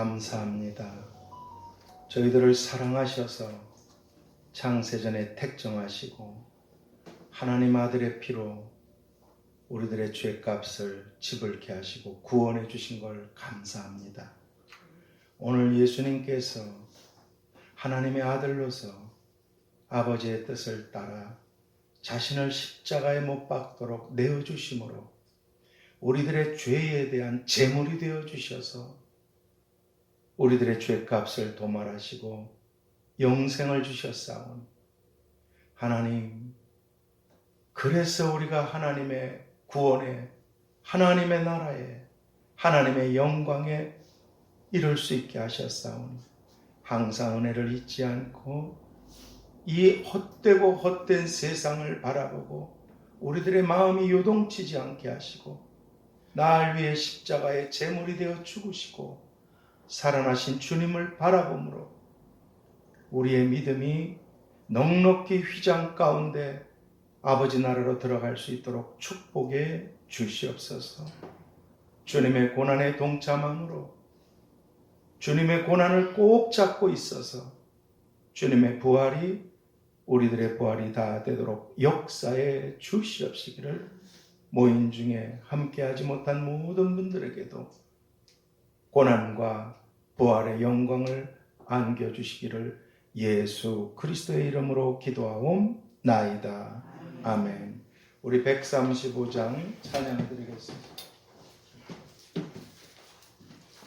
감사합니다. 저희들을 사랑하셔서 창세전에 택정하시고 하나님 아들의 피로 우리들의 죄값을 지불케 하시고 구원해 주신 걸 감사합니다. 오늘 예수님께서 하나님의 아들로서 아버지의 뜻을 따라 자신을 십자가에 못 박도록 내어주심으로 우리들의 죄에 대한 제물이 되어 주셔서 우리들의 죄값을 도말하시고 영생을 주셨사오니 하나님, 그래서 우리가 하나님의 구원에, 하나님의 나라에, 하나님의 영광에 이룰 수 있게 하셨사오니 항상 은혜를 잊지 않고 이 헛되고 헛된 세상을 바라보고 우리들의 마음이 요동치지 않게 하시고 날 위해 십자가의 제물이 되어 죽으시고 살아나신 주님을 바라보므로 우리의 믿음이 넉넉히 휘장 가운데 아버지 나라로 들어갈 수 있도록 축복해 주시옵소서. 주님의 고난에 동참함으로 주님의 고난을 꼭 잡고 있어서 주님의 부활이 우리들의 부활이 다 되도록 역사해 주시옵시기를 모인 중에 함께하지 못한 모든 분들에게도 고난과 부활의 영광을 안겨주시기를 예수 그리스도의 이름으로 기도하옵나이다. 아멘. 우리 135장 찬양 드리겠습니다.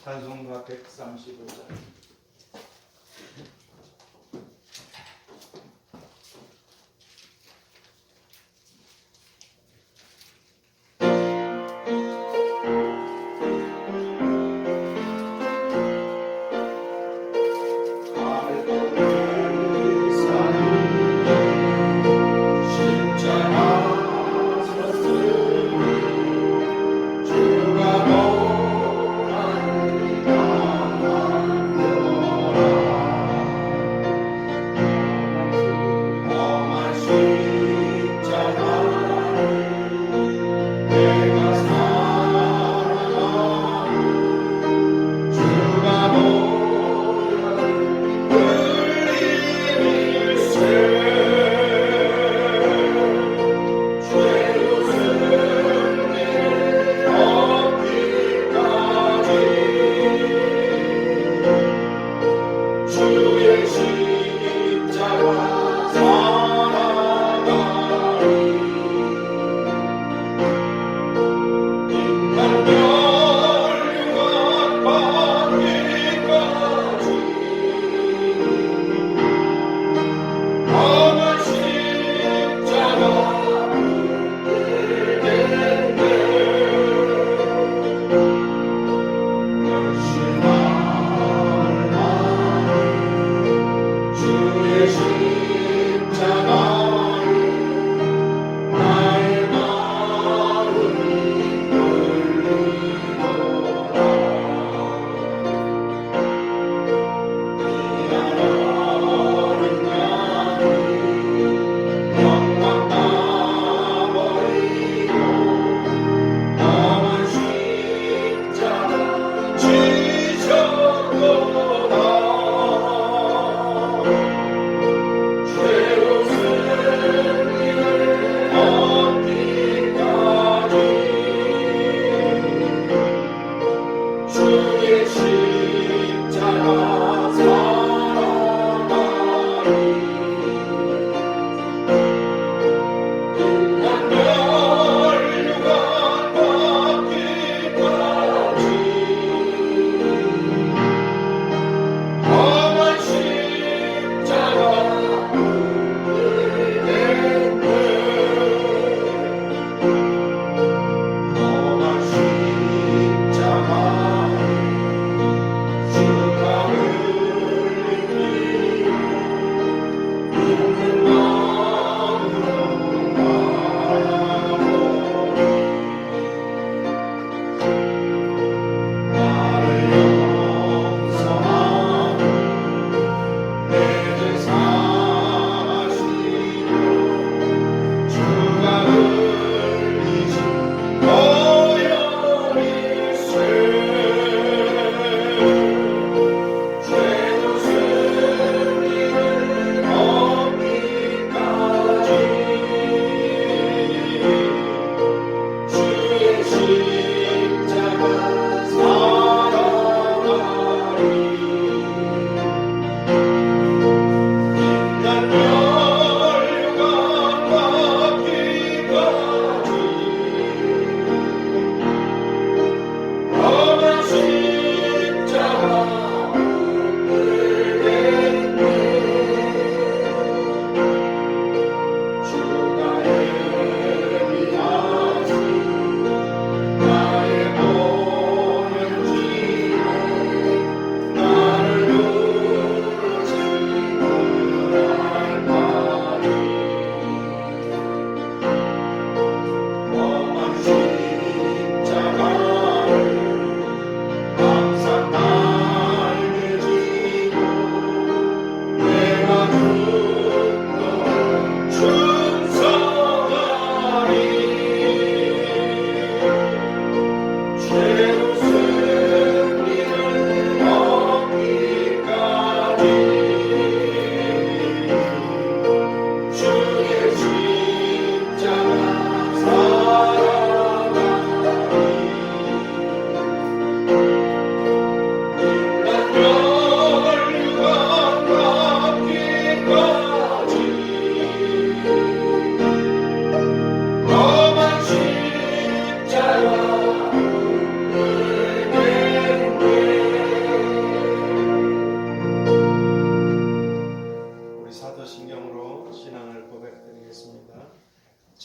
찬송가 135장.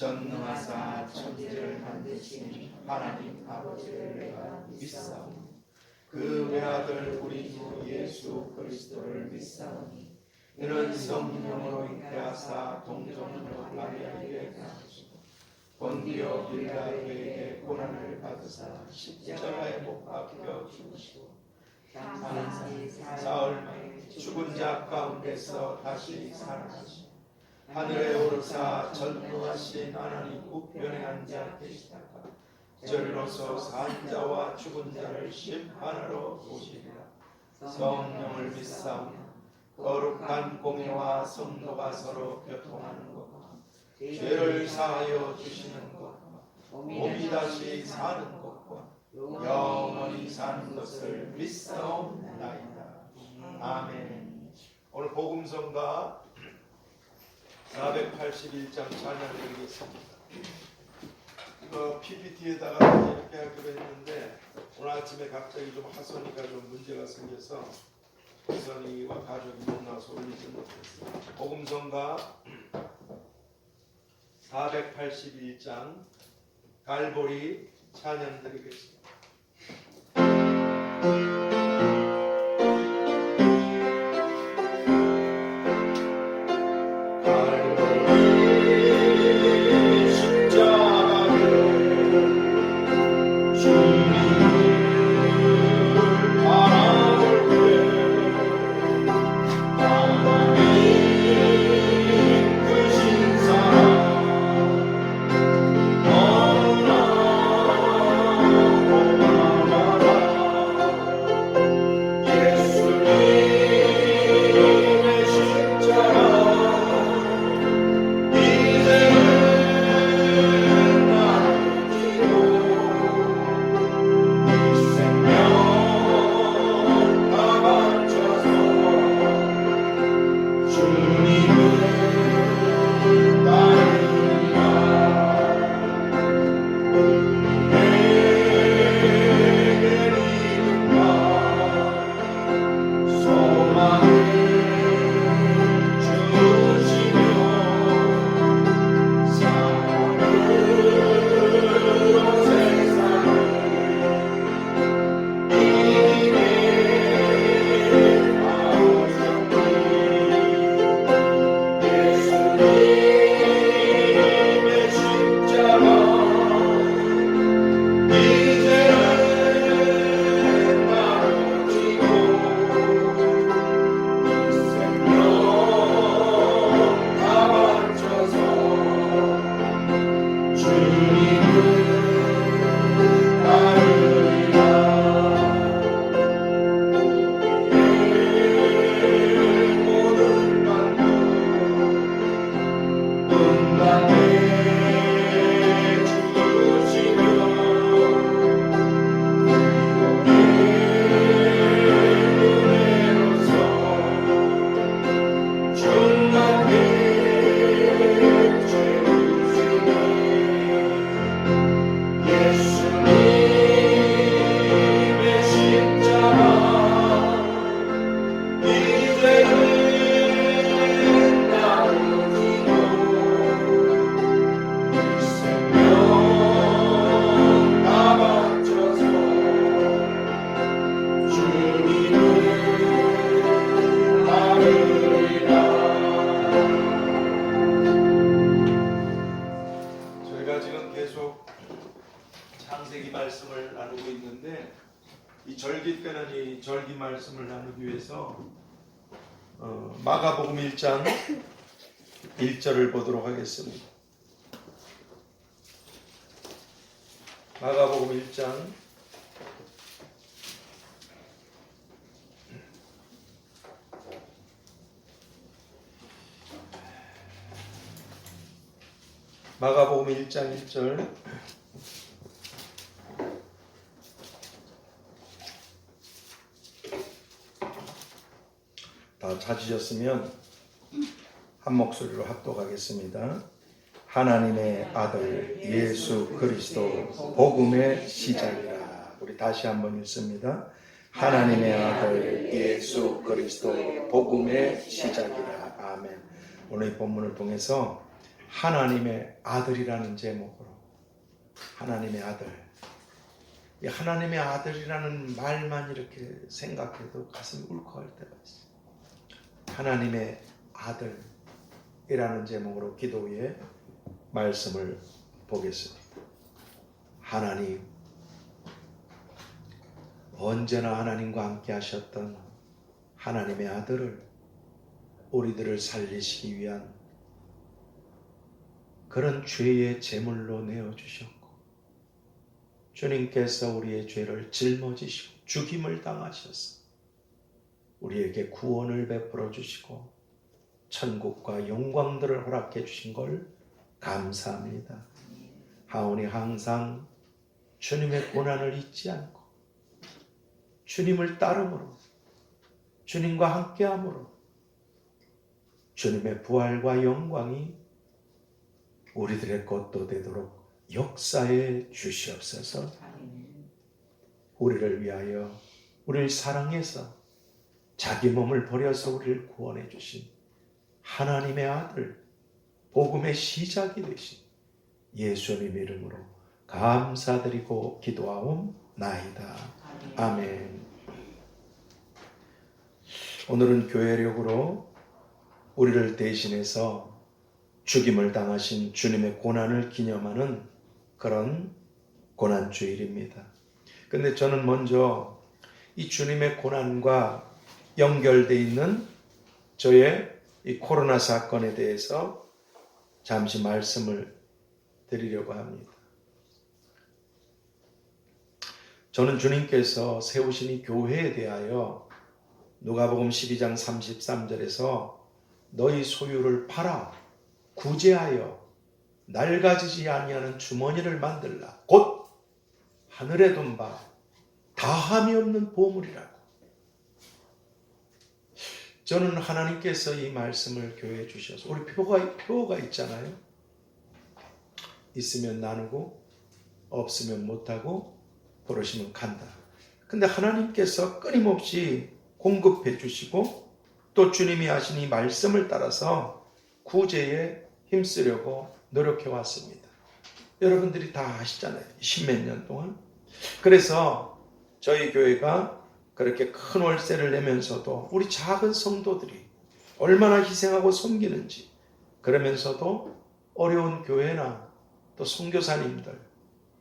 전능하사 천지를 만드신 하나님 아버지를 내가 믿사오니 그 외아들 우리 주 예수 그리스도를 믿사오니 이는 성령으로 잉태하사 동정으로 마리아에게 나시고 본디오 빌라도에게 고난을 받으사 십자가에 못 박혀 죽으시고 사흘 만에 죽은 자 가운데서 다시 살아나시고 하늘에 오르사 전능하신 하나님 우편에 앉아 계시다가 저리로서 산 자와 죽은 자를 심판하러 오시리라. 성령을 믿사오니 거룩한 공예와 성도가 서로 교통하는 것과 죄를 사하여 주시는 것과 몸이 다시 사는 것과 영원히 사는 것을 믿사옵나이다. 아멘. 오늘 복음성가 481장 찬양 드리겠습니다. PPT에다가 이렇게 하기로 했는데 오늘 아침에 갑자기 좀 하선이가 좀 문제가 생겨서 하선이와 가족이 못 나와서 올리지 못했어요. 복음성가 481장 갈보리 찬양 드리겠습니다. 절기 말씀을 나누기 위해서 마가복음 1장 1절을 보도록 하겠습니다. 마가복음 1장 1절 다 찾으셨으면 한 목소리로 합독하겠습니다. 하나님의 아들 예수 그리스도 복음의 시작이라. 우리 다시 한번 읽습니다. 하나님의 아들 예수 그리스도 복음의 시작이라. 아멘. 오늘 이 본문을 통해서 하나님의 아들이라는 제목으로 하나님의 아들. 이 하나님의 아들이라는 말만 이렇게 생각해도 가슴이 울컥할 때가 있어요. 하나님의 아들이라는 제목으로 기도 후에 말씀을 보겠습니다. 하나님, 언제나 하나님과 함께 하셨던 하나님의 아들을 우리들을 살리시기 위한 그런 죄의 제물로 내어주셨고, 주님께서 우리의 죄를 짊어지시고 죽임을 당하셔서 우리에게 구원을 베풀어 주시고 천국과 영광들을 허락해 주신 걸 감사합니다. 하오니 항상 주님의 고난을 잊지 않고 주님을 따름으로, 주님과 함께함으로 주님의 부활과 영광이 우리들의 것도 되도록 역사해 주시옵소서. 우리를 위하여, 우리를 사랑해서 자기 몸을 버려서 우리를 구원해 주신 하나님의 아들, 복음의 시작이 되신 예수님 이름으로 감사드리고 기도하옵나이다. 아멘. 오늘은 교회력으로 우리를 대신해서 죽임을 당하신 주님의 고난을 기념하는 그런 고난주일입니다. 근데 저는 먼저 이 주님의 고난과 연결되어 있는 저의 이 코로나 사건에 대해서 잠시 말씀을 드리려고 합니다. 저는 주님께서 세우신 이 교회에 대하여 누가복음 12장 33절에서 너희 소유를 팔아 구제하여 낡아지지 아니하는 주머니를 만들라. 곧 하늘에 둔 바 다함이 없는 보물이라고. 저는 하나님께서 이 말씀을 교회에 주셔서, 우리 표가 있잖아요. 있으면 나누고 없으면 못하고 부르시면 간다. 근데 하나님께서 끊임없이 공급해 주시고 또 주님이 하신 이 말씀을 따라서 구제에 힘쓰려고 노력해 왔습니다. 여러분들이 다 아시잖아요. 10몇 년 동안. 그래서 저희 교회가 그렇게 큰 월세를 내면서도 우리 작은 성도들이 얼마나 희생하고 섬기는지, 그러면서도 어려운 교회나 또 선교사님들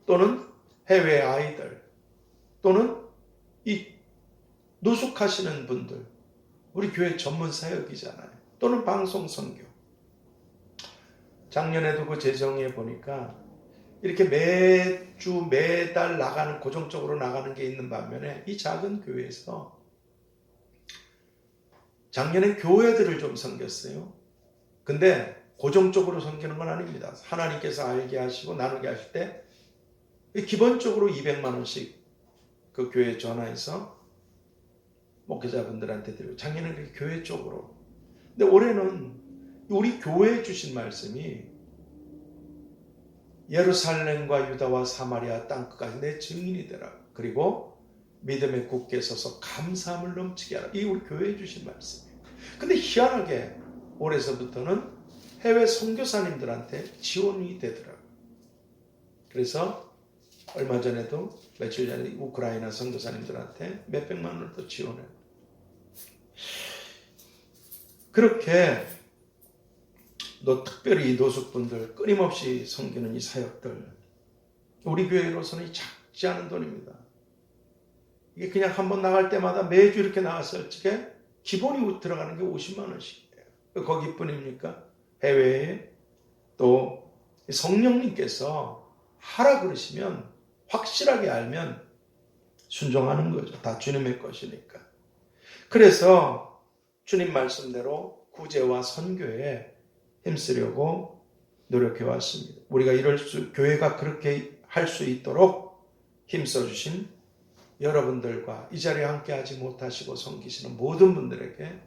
또는 해외 아이들 또는 이 노숙하시는 분들, 우리 교회 전문 사역이잖아요. 또는 방송 선교. 작년에도 그 재정에 보니까 이렇게 매주 매달 나가는, 고정적으로 나가는 게 있는 반면에 이 작은 교회에서 작년에 교회들을 좀 섬겼어요. 근데 고정적으로 섬기는 건 아닙니다. 하나님께서 알게 하시고 나누게 하실 때 기본적으로 200만 원씩 그 교회에 전화해서 목회자분들한테 드리고, 작년에는 그렇게 교회 쪽으로. 근데 올해는 우리 교회에 주신 말씀이 예루살렘과 유다와 사마리아 땅끝까지 내 증인이 되라. 그리고 믿음에 굳게 서서 감사함을 넘치게 하라. 이 우리 교회에 주신 말씀이에요. 근데 희한하게 올해서부터는 해외 선교사님들한테 지원이 되더라고요. 그래서 얼마 전에도, 며칠 전에 우크라이나 선교사님들한테 몇백만 원을 또 지원해요. 그렇게 특별히 이 노숙분들 끊임없이 섬기는 이 사역들, 우리 교회로서는 작지 않은 돈입니다. 이게 그냥 한번 나갈 때마다 매주 이렇게 나갔을 적에 기본이 들어가는 게 50만 원씩이에요. 거기뿐입니까? 해외에 또 성령님께서 하라 그러시면, 확실하게 알면 순종하는 거죠. 다 주님의 것이니까. 그래서 주님 말씀대로 구제와 선교에 힘쓰려고 노력해 왔습니다. 우리가 교회가 그렇게 할 수 있도록 힘써 주신 여러분들과 이 자리에 함께 하지 못하시고 섬기시는 모든 분들에게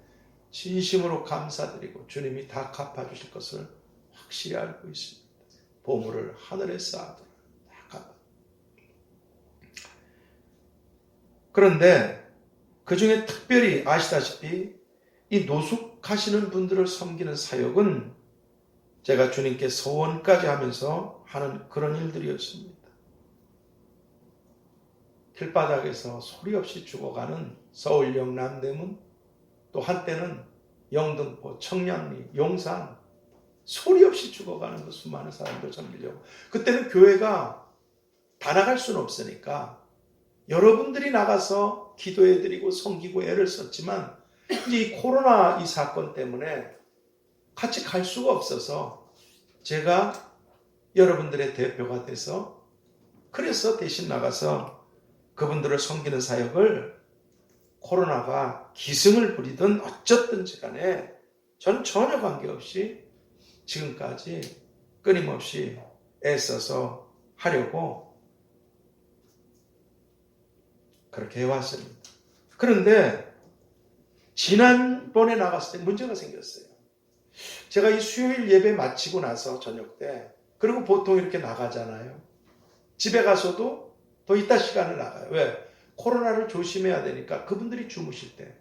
진심으로 감사드리고 주님이 다 갚아주실 것을 확실히 알고 있습니다. 보물을 하늘에 쌓아두라. 다 갚아. 그런데 그 중에 특별히 아시다시피 이 노숙하시는 분들을 섬기는 사역은 제가 주님께 소원까지 하면서 하는 그런 일들이었습니다. 길바닥에서 소리 없이 죽어가는 서울역 남대문, 또 한때는 영등포, 청량리, 용산, 소리 없이 죽어가는 그 수많은 사람들 섬기려고. 그때는 교회가 다 나갈 수는 없으니까 여러분들이 나가서 기도해드리고 섬기고 애를 썼지만, 이제 이 코로나 이 사건 때문에 같이 갈 수가 없어서 제가 여러분들의 대표가 돼서, 그래서 대신 나가서 그분들을 섬기는 사역을 코로나가 기승을 부리든 어쨌든지 간에 저는 전혀 관계없이 지금까지 끊임없이 애써서 하려고 그렇게 해왔습니다. 그런데 지난번에 나갔을 때 문제가 생겼어요. 제가 이 수요일 예배 마치고 나서 저녁 때, 그리고 보통 이렇게 나가잖아요. 집에 가서도 더 이따 시간을 나가요. 왜? 코로나를 조심해야 되니까. 그분들이 주무실 때.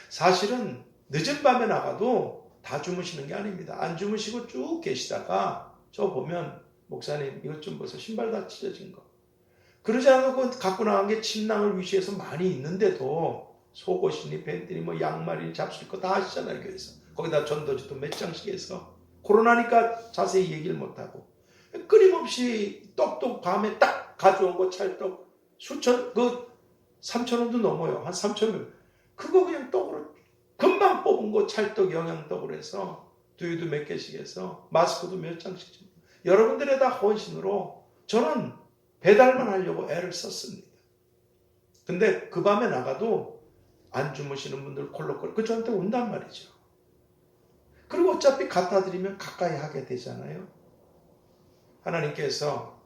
사실은 늦은 밤에 나가도 다 주무시는 게 아닙니다. 안 주무시고 쭉 계시다가 저 보면, 목사님 이것 좀 보세요. 신발 다 찢어진 거. 그러지 않고 갖고 나간 게 침낭을 위시해서 많이 있는데도 속옷이니 팬티니 뭐 양말이니 잡술 거 다 하시잖아요. 교회에서. 거기다 전도지도 몇 장씩 해서. 코로나니까 자세히 얘기를 못하고. 끊임없이 떡떡 밤에 딱 가져온 거 찰떡 수천, 3,000원도 넘어요. 한 3,000원. 그거 그냥 떡으로 금방 뽑은 거 찰떡 영양떡으로 해서 두유도 몇 개씩 해서 마스크도 몇 장씩. 여러분들의 다 헌신으로 저는 배달만 하려고 애를 썼습니다. 근데 그 밤에 나가도 안 주무시는 분들 콜록콜록 그 저한테 온단 말이죠. 그리고 어차피 갖다 드리면 가까이 하게 되잖아요. 하나님께서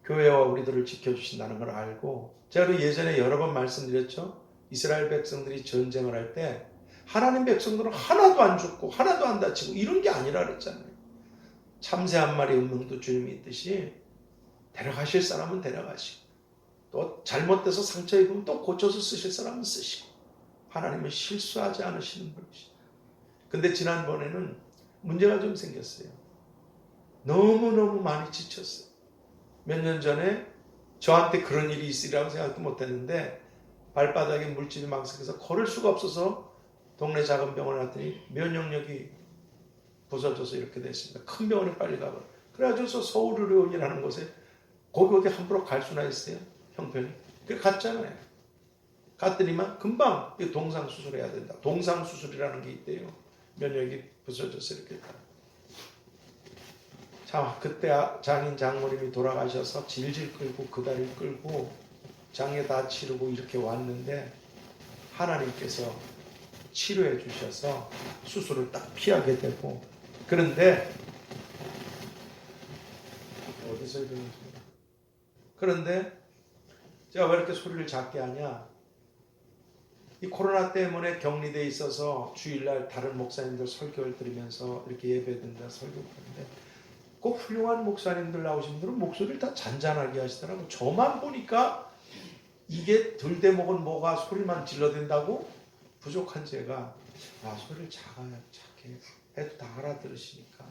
교회와 우리들을 지켜주신다는 걸 알고, 제가 예전에 여러 번 말씀드렸죠. 이스라엘 백성들이 전쟁을 할 때 하나님 백성들은 하나도 안 죽고 하나도 안 다치고 이런 게 아니라 그랬잖아요. 참새 한 마리 운명도 주님이 있듯이 데려가실 사람은 데려가시고, 또 잘못돼서 상처 입으면 또 고쳐서 쓰실 사람은 쓰시고, 하나님은 실수하지 않으시는 분이시죠. 근데 지난번에는 문제가 좀 생겼어요. 너무너무 많이 지쳤어요. 몇 년 전에 저한테 그런 일이 있으리라고 생각도 못했는데, 발바닥에 물집이 망석해서 걸을 수가 없어서 동네 작은 병원에 갔더니 면역력이 부서져서 이렇게 됐습니다. 큰 병원에 빨리 가버려. 그래가지고 서울의료원이라는 곳에, 거기 어디 함부로 갈 수나 있어요? 형편이. 그래 갔잖아요. 갔더니만 금방 동상수술해야 된다. 동상수술이라는 게 있대요. 면역이 부서져서 이렇게. 자, 그때 장인 장모님이 돌아가셔서 질질 끌고 그 다리를 끌고 장에 다 치르고 이렇게 왔는데, 하나님께서 치료해 주셔서 수술을 딱 피하게 되고. 그런데 어디서 이러는 소리야? 그런데 제가 왜 이렇게 소리를 작게 하냐? 이 코로나 때문에 격리돼 있어서 주일날 다른 목사님들 설교를 들으면서 이렇게 예배드린다 설교하는데, 그 훌륭한 목사님들 나오신 분들은 목소리를 다 잔잔하게 하시더라고요. 저만 보니까 이게 들대목은 뭐가 소리만 질러댄다고 부족한 제가, 소리를 작게 해도 다 알아들으시니까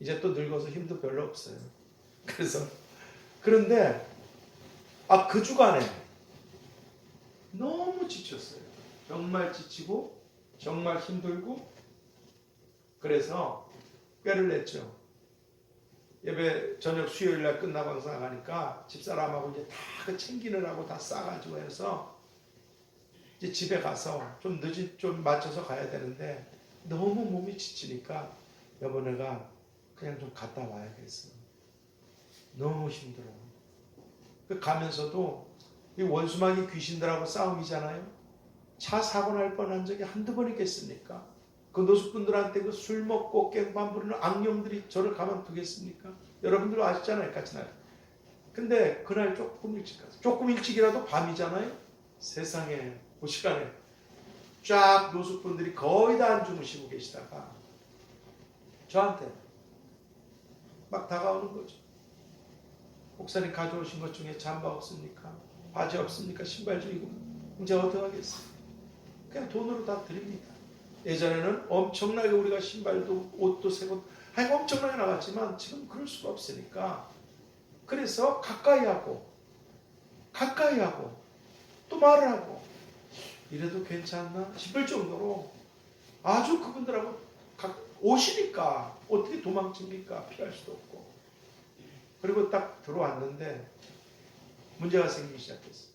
이제 또 늙어서 힘도 별로 없어요. 그런데 그 주간에 너무 지쳤어요. 정말 지치고 정말 힘들고, 그래서 꾀를 냈죠. 예배 저녁 수요일날 끝나고 항상 가니까 집사람하고 이제 다 그 챙기느라고 다 싸가지고 해서 이제 집에 가서 좀 맞춰서 가야 되는데, 너무 몸이 지치니까 여보 내가 그냥 좀 갔다 와야겠어. 너무 힘들어. 가면서도 이 원수마귀 귀신들하고 싸움이잖아요. 차 사고 날 뻔한 적이 한두 번 있겠습니까? 그 노숙분들한테 그 술 먹고 깽판 부르는 악령들이 저를 가만두겠습니까? 여러분들 아시잖아요. 같이 날. 근데 그날 조금 일찍 가서, 조금 일찍이라도 밤이잖아요. 세상에 그 시간에 쫙 노숙분들이 거의 다 안 주무시고 계시다가 저한테 막 다가오는 거죠. 목사님 가져오신 것 중에 잠바 없습니까? 바지 없습니까? 신발 좀 이거 이제 어떡하겠어요? 그냥 돈으로 다 드립니다. 예전에는 엄청나게 우리가 신발도 옷도 새고 하여간 엄청나게 나갔지만 지금 그럴 수가 없으니까 그래서 가까이 하고 또 말을 하고 이래도 괜찮나 싶을 정도로 아주 그분들하고 오시니까 어떻게 도망칩니까? 피할 수도 없고. 그리고 딱 들어왔는데 문제가 생기기 시작했어요.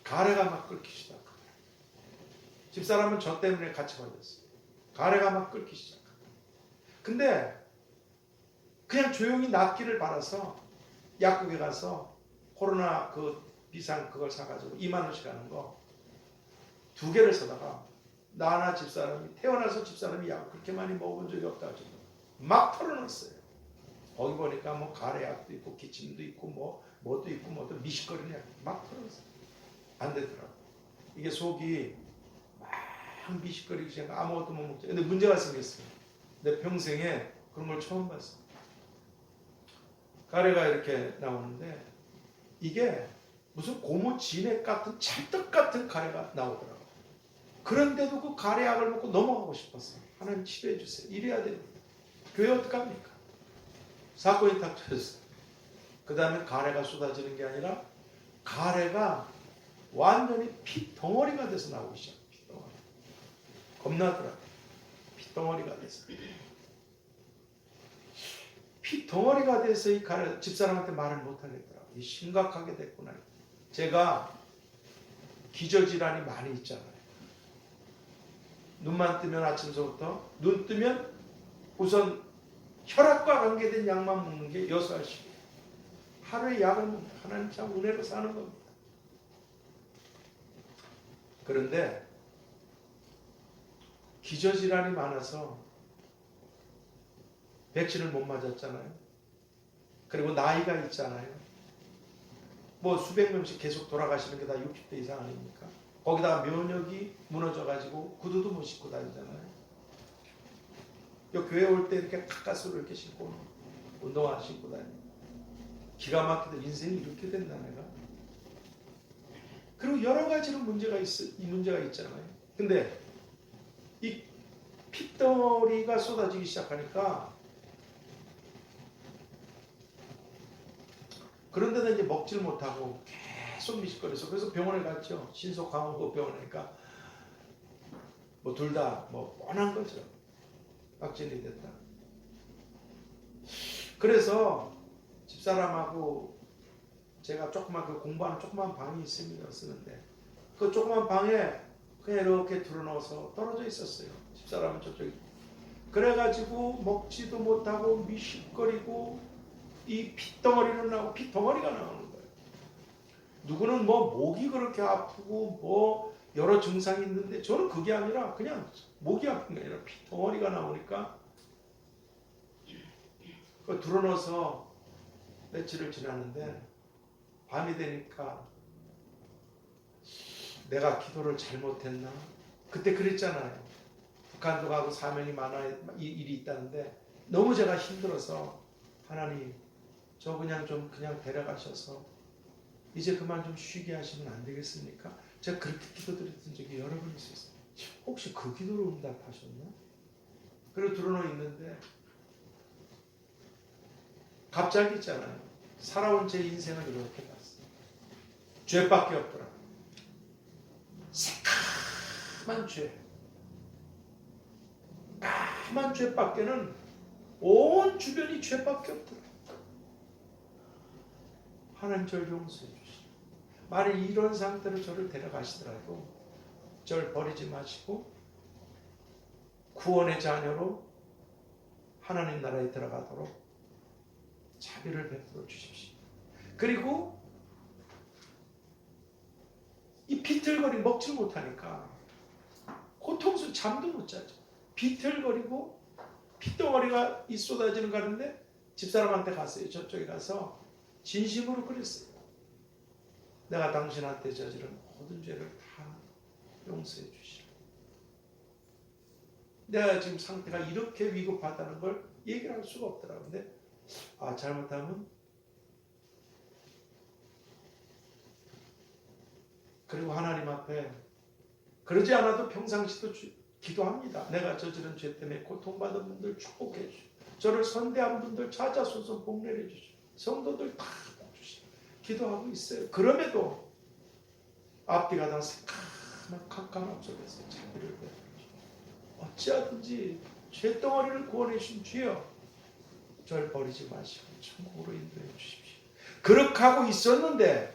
가래가 막 끓기 시작합니다. 집사람은 저 때문에 같이 걸렸어요. 가래가 막 끓기 시작합니다. 근데 그냥 조용히 낫기를 바라서 약국에 가서 코로나 그 비상 그걸 사가지고 2만 원씩 하는 거 2개를 사다가 나나 집사람이 태어나서 집사람이 약 그렇게 많이 먹어본 적이 없다고 막 털어놨어요. 거기 보니까 뭐 가래약도 있고 기침도 있고 뭐도 있고 뭐도 미식거리는 약 막 털어놨어요. 안 되더라고. 이게 속이 막 미식거리기 시작하고 아무것도 못 먹죠. 근데 문제가 생겼어요. 내 평생에 그런 걸 처음 봤어요. 가래가 이렇게 나오는데 이게 무슨 고무 진액 같은 찰떡 같은 가래가 나오더라고요. 그런데도 그 가래약을 먹고 넘어가고 싶었어요. 하나님 치료해 주세요. 이래야 됩니다. 교회 어떡합니까? 사건이 딱 터졌어요. 그 다음에 가래가 쏟아지는 게 아니라 가래가 완전히 핏덩어리가 돼서 나오기 시작해요. 핏덩어리. 겁나더라고요. 핏덩어리가 돼서. 핏덩어리가 돼서 이 가래, 집사람한테 말을 못하겠더라고요. 심각하게 됐구나. 제가 기저질환이 많이 있잖아요. 눈만 뜨면 아침서부터 눈 뜨면 우선 혈압과 관계된 약만 먹는 게 6알씩이에요. 하루에 약을 먹는 하나님 참 은혜로 사는 겁니다. 그런데 기저질환이 많아서 백신을 못 맞았잖아요. 그리고 나이가 있잖아요. 뭐 수백 명씩 계속 돌아가시는 게 다 60대 이상 아닙니까? 거기다가 면역이 무너져가지고 구두도 못 신고 다니잖아요. 교회 올 때 이렇게 가까스로 이렇게 신고 운동화 신고 다니고 기가 막히다. 인생이 이렇게 된다 내가. 그리고 여러 가지로 문제가 있잖아요. 근데 이 핏덩어리가 쏟아지기 시작하니까 그런데도 이제 먹질 못하고 계속 미식거려서 그래서 병원에 갔죠. 신속항원고 병원이니까 뭐 둘 다 뭐 뻔한 거죠. 확진이 됐다. 그래서 집사람하고 제가 조그만 그 공부하는 조그만 방이 있습니다. 쓰는데 그 조그만 방에 그냥 이렇게 들어넣어서 떨어져 있었어요. 집사람은 저쪽에. 그래가지고 먹지도 못하고 미식거리고 이 핏덩어리는 나오고 핏덩어리가 나오는 거예요. 누구는 뭐 목이 그렇게 아프고 뭐 여러 증상이 있는데 저는 그게 아니라 그냥 목이 아픈 게 아니라 핏덩어리가 나오니까 그 들어넣어서 며칠을 지났는데 밤이 되니까 내가 기도를 잘못했나? 그때 그랬잖아요. 북한도 가고 사명이 많아 일이 있다는데 너무 제가 힘들어서 하나님 저 그냥 데려가셔서 이제 그만 좀 쉬게 하시면 안 되겠습니까? 제가 그렇게 기도드렸던 적이 여러 번 있었어요. 혹시 그 기도로 응답하셨나? 그리고 들어놓여 있는데 갑자기 있잖아요. 살아온 제 인생을 이렇게 봤어요. 죄밖에 없더라고요. 새카만 죄. 까만 죄밖에는 온 주변이 죄밖에 없더라고요. 하나님 저를 용서해 주시고 만약 이런 상태로 저를 데려가시더라도 저를 버리지 마시고 구원의 자녀로 하나님 나라에 들어가도록 자비를 베풀어 주십시오. 그리고 이 비틀거리 먹질 못하니까 고통스러워 잠도 못 자죠. 비틀거리고 핏덩어리가 쏟아지는 가는데 집사람한테 갔어요. 저쪽에 가서 진심으로 그랬어요. 내가 당신한테 저지른 모든 죄를 다 용서해 주시라. 내가 지금 상태가 이렇게 위급하다는 걸 얘기를 할 수가 없더라고요. 근데 잘못하면 그리고 하나님 앞에 그러지 않아도 평상시도 기도합니다. 내가 저지른 죄 때문에 고통받은 분들 축복해 주시고, 저를 선대한 분들 찾아서서 복 내려주시고, 성도들 다 복 주시고 기도하고 있어요. 그럼에도 앞뒤가 다 새카만 캄캄함 속에서 자비를 베풀으시고, 어찌하든지 죄덩어리를 구원해 주신 주여, 절 버리지 마시고 천국으로 인도해 주십시오. 그렇게 하고 있었는데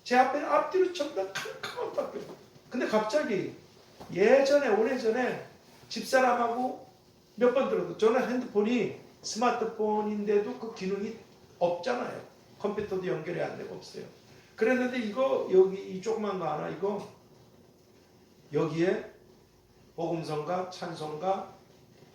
제 앞에는 앞뒤로 전부 다 캄캄한 밖에 없어요. 근데 갑자기 예전에 오래전에 집사람하고 몇 번 들어도, 저는 핸드폰이 스마트폰인데도 그 기능이 없잖아요. 컴퓨터도 연결이 안 되고 없어요. 그랬는데 이거 여기 이 조그만 거 하나, 이거 여기에 복음성가 찬송가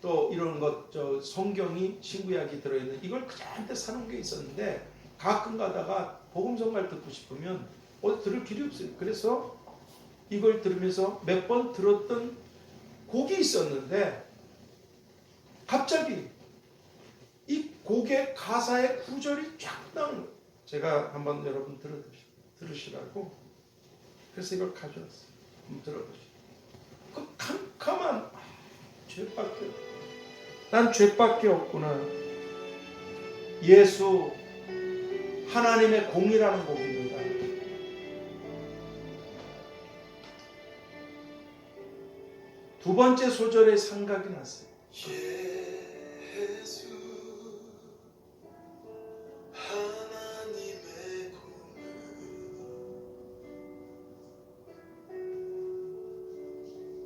또 이런 것, 저 성경이 신구약이 들어있는 이걸 그냥 사놓은 게 있었는데, 가끔 가다가 복음성가를 듣고 싶으면 어디 들을 길이 없어요. 그래서 이걸 들으면서 몇 번 들었던 곡이 있었는데, 갑자기 이 곡의 가사의 구절이 쫙 나오는 거예요. 제가 한번 여러분 들으시라고 그래서 이걸 가져왔어요. 한번 들어보시죠. 그 캄캄한 죄밖에, 난 죄밖에 없구나. 예수 하나님의 공이라는 곡입니다. 두 번째 소절에 생각이 났어요. 예수 하나님의 공은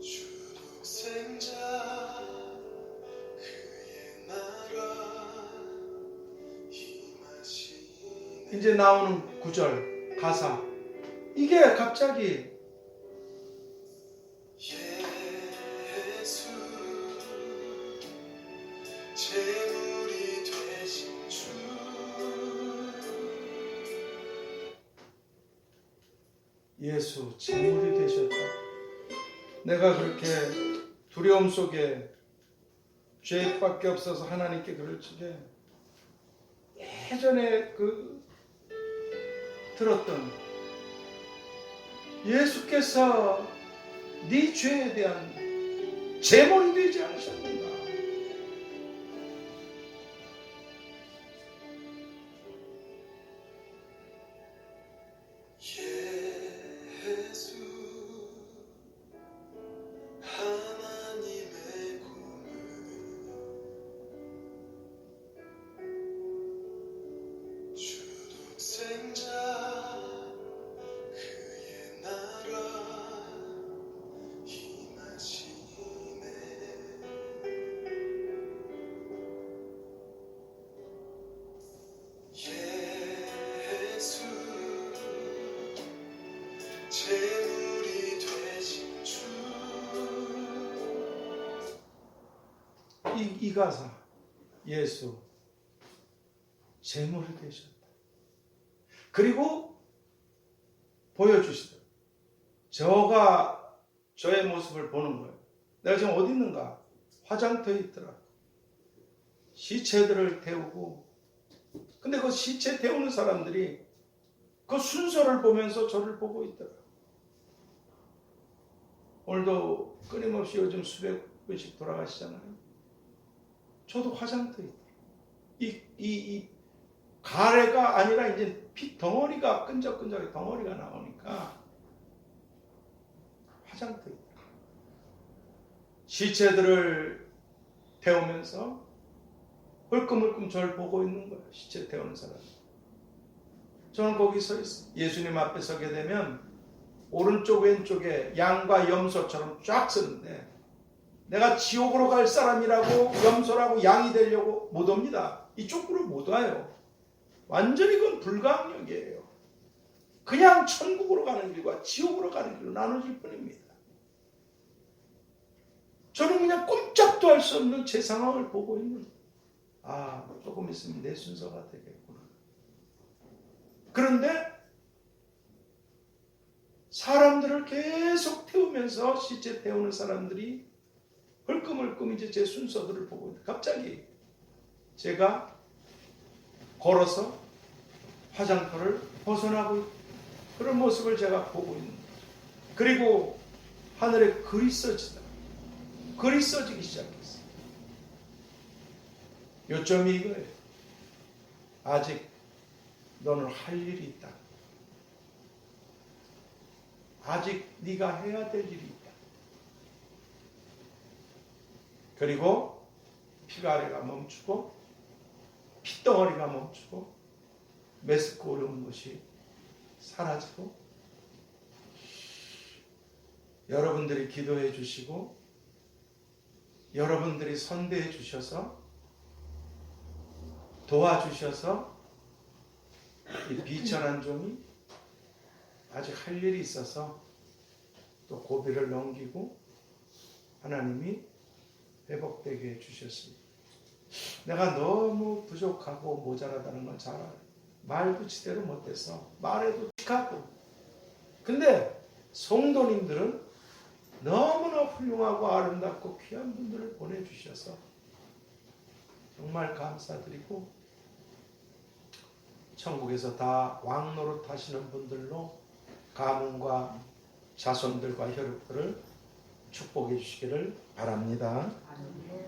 주독생자 그의 나라 임하시네. 이제 나오는 구절 가사, 이게 갑자기 예수 제물이 되신 주 예수 제물이 되셨다. 내가 그렇게 두려움 속에 죄밖에 없어서 하나님께 그럴 적에 예전에 그 들었던 예수께서 네 죄에 대한 제물이 되지 않으셨는가? 예수 하나님의 공은 주독생자 그의 나라 임하시네. 예수 제물이 되신 주 이 가사, 예수 제물이 되셨다. 그리고 보여주시더라고요. 저가 저의 모습을 보는 거예요. 내가 지금 어디 있는가? 화장터에 있더라. 시체들을 태우고, 근데 그 시체 태우는 사람들이 그 순서를 보면서 저를 보고 있더라. 오늘도 끊임없이 요즘 수백 분씩 돌아가시잖아요. 저도 화장터에 있더라. 이 가래가 아니라 이제 피 덩어리가 끈적끈적하게 덩어리가 나오니까 화장터에 있더라. 시체들을 태우면서 흘끔흘끔 저를 보고 있는 거예요. 시체 태우는 사람. 저는 거기 서 있어요. 예수님 앞에 서게 되면 오른쪽 왼쪽에 양과 염소처럼 쫙 서는데, 내가 지옥으로 갈 사람이라고 염소라고 양이 되려고 못 옵니다. 이쪽으로 못 와요. 완전히 그건 불가항력이에요. 그냥 천국으로 가는 길과 지옥으로 가는 길로 나눠질 뿐입니다. 저는 그냥 꼼짝도 할 수 없는 제 상황을 보고 있는, 조금 있으면 내 순서가 되겠구나. 그런데 사람들을 계속 태우면서, 시체 태우는 사람들이 흘끔흘끔 이제 제 순서들을 보고 있는데, 갑자기 제가 걸어서 화장터를 벗어나고 있는 그런 모습을 제가 보고 있는 거죠. 그리고 하늘에 글이 써지더라. 글이 써지기 시작했어요. 요점이 이거예요. 아직 너는 할 일이 있다. 아직 네가 해야 될 일이 있다. 그리고 피가래가 멈추고 핏덩어리가 멈추고 메스크 오르는 것이 사라지고 여러분들이 기도해 주시고 여러분들이 선대해 주셔서 도와주셔서 이 비천한 종이 아직 할 일이 있어서 또 고비를 넘기고 하나님이 회복되게 해주셨습니다. 내가 너무 부족하고 모자라다는 건 잘 알아요. 말도 제대로 못해서 말해도 틱하고. 근데 성도님들은 너무나 훌륭하고 아름답고 귀한 분들을 보내주셔서 정말 감사드리고 천국에서 다 왕노릇 하시는 분들로 가문과 자손들과 혈육들을 축복해 주시기를 바랍니다.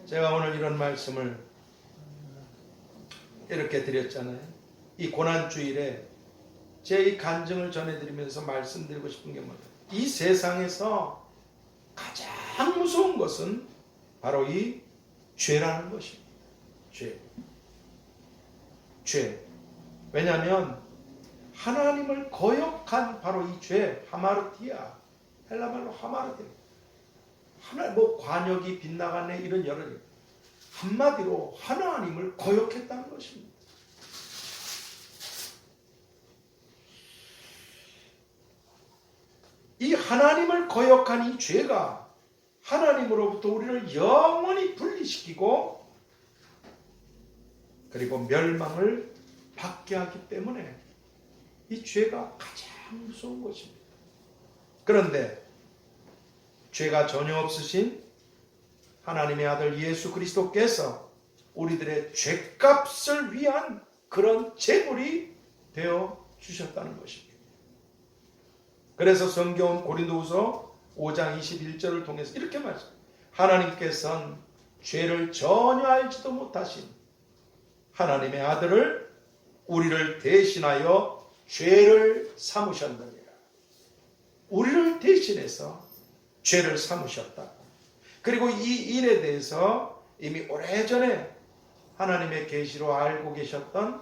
제가 오늘 이런 말씀을 이렇게 드렸잖아요. 이 고난주일에 제 이 간증을 전해드리면서 말씀드리고 싶은 게 뭐예요? 이 세상에서 가장 무서운 것은 바로 이 죄라는 것입니다. 죄. 왜냐하면 하나님을 거역한 바로 이 죄, 하마르티아, 헬라말로 하마르티아. 관역이 빗나가네 이런 여러 한마디로 하나님을 거역했다는 것입니다. 이 하나님을 거역한 이 죄가 하나님으로부터 우리를 영원히 분리시키고 그리고 멸망을 받게 하기 때문에 이 죄가 가장 무서운 것입니다. 그런데 죄가 전혀 없으신 하나님의 아들 예수 그리스도께서 우리들의 죄값을 위한 그런 제물이 되어 주셨다는 것입니다. 그래서 성경은 고린도후서 5장 21절을 통해서 이렇게 말씀합니다. 하나님께서는 죄를 전혀 알지도 못하신 하나님의 아들을 우리를 대신하여 죄를 삼으셨느니라. 우리를 대신해서 죄를 삼으셨다. 그리고 이 일에 대해서 이미 오래전에 하나님의 계시로 알고 계셨던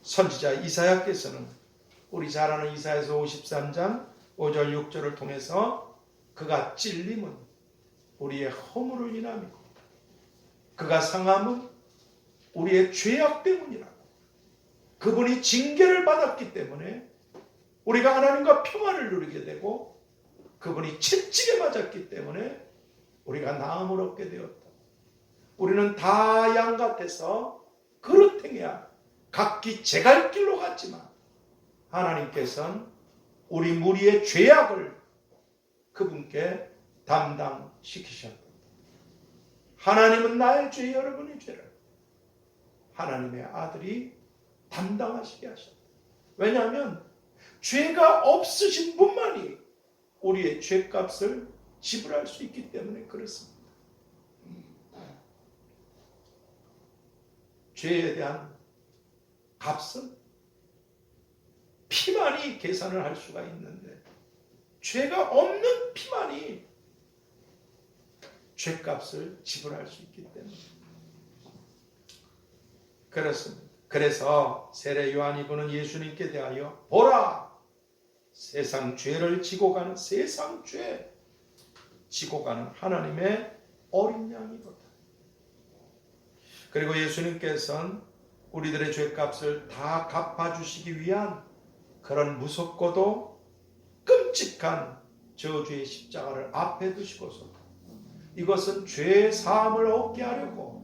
선지자 이사야께서는 우리 잘 아는 이사야서 53장 5절 6절을 통해서 그가 찔림은 우리의 허물을 인함이고 그가 상함은 우리의 죄악 때문이라고. 그분이 징계를 받았기 때문에 우리가 하나님과 평안을 누리게 되고 그분이 채찍에 맞았기 때문에 우리가 나음을 얻게 되었다. 우리는 다 양 같아서 그렇행해야 각기 제갈 길로 갔지만 하나님께서는 우리 무리의 죄악을 그분께 담당시키셨다. 하나님은 나의 죄, 여러분의 죄를 하나님의 아들이 담당하시게 하셨다. 왜냐하면 죄가 없으신 분만이 우리의 죄값을 지불할 수 있기 때문에 그렇습니다. 죄에 대한 값은 피만이 계산을 할 수가 있는데 죄가 없는 피만이 죄값을 지불할 수 있기 때문에 그렇습니다. 그래서 세례 요한이 보는 예수님께 대하여 보라! 세상 죄를 지고 가는 세상 죄 지고 가는 하나님의 어린 양이로다. 그리고 예수님께서는 우리들의 죄값을 다 갚아주시기 위한 그런 무섭고도 끔찍한 저주의 십자가를 앞에 두시고서 이것은 죄 사함을 얻게 하려고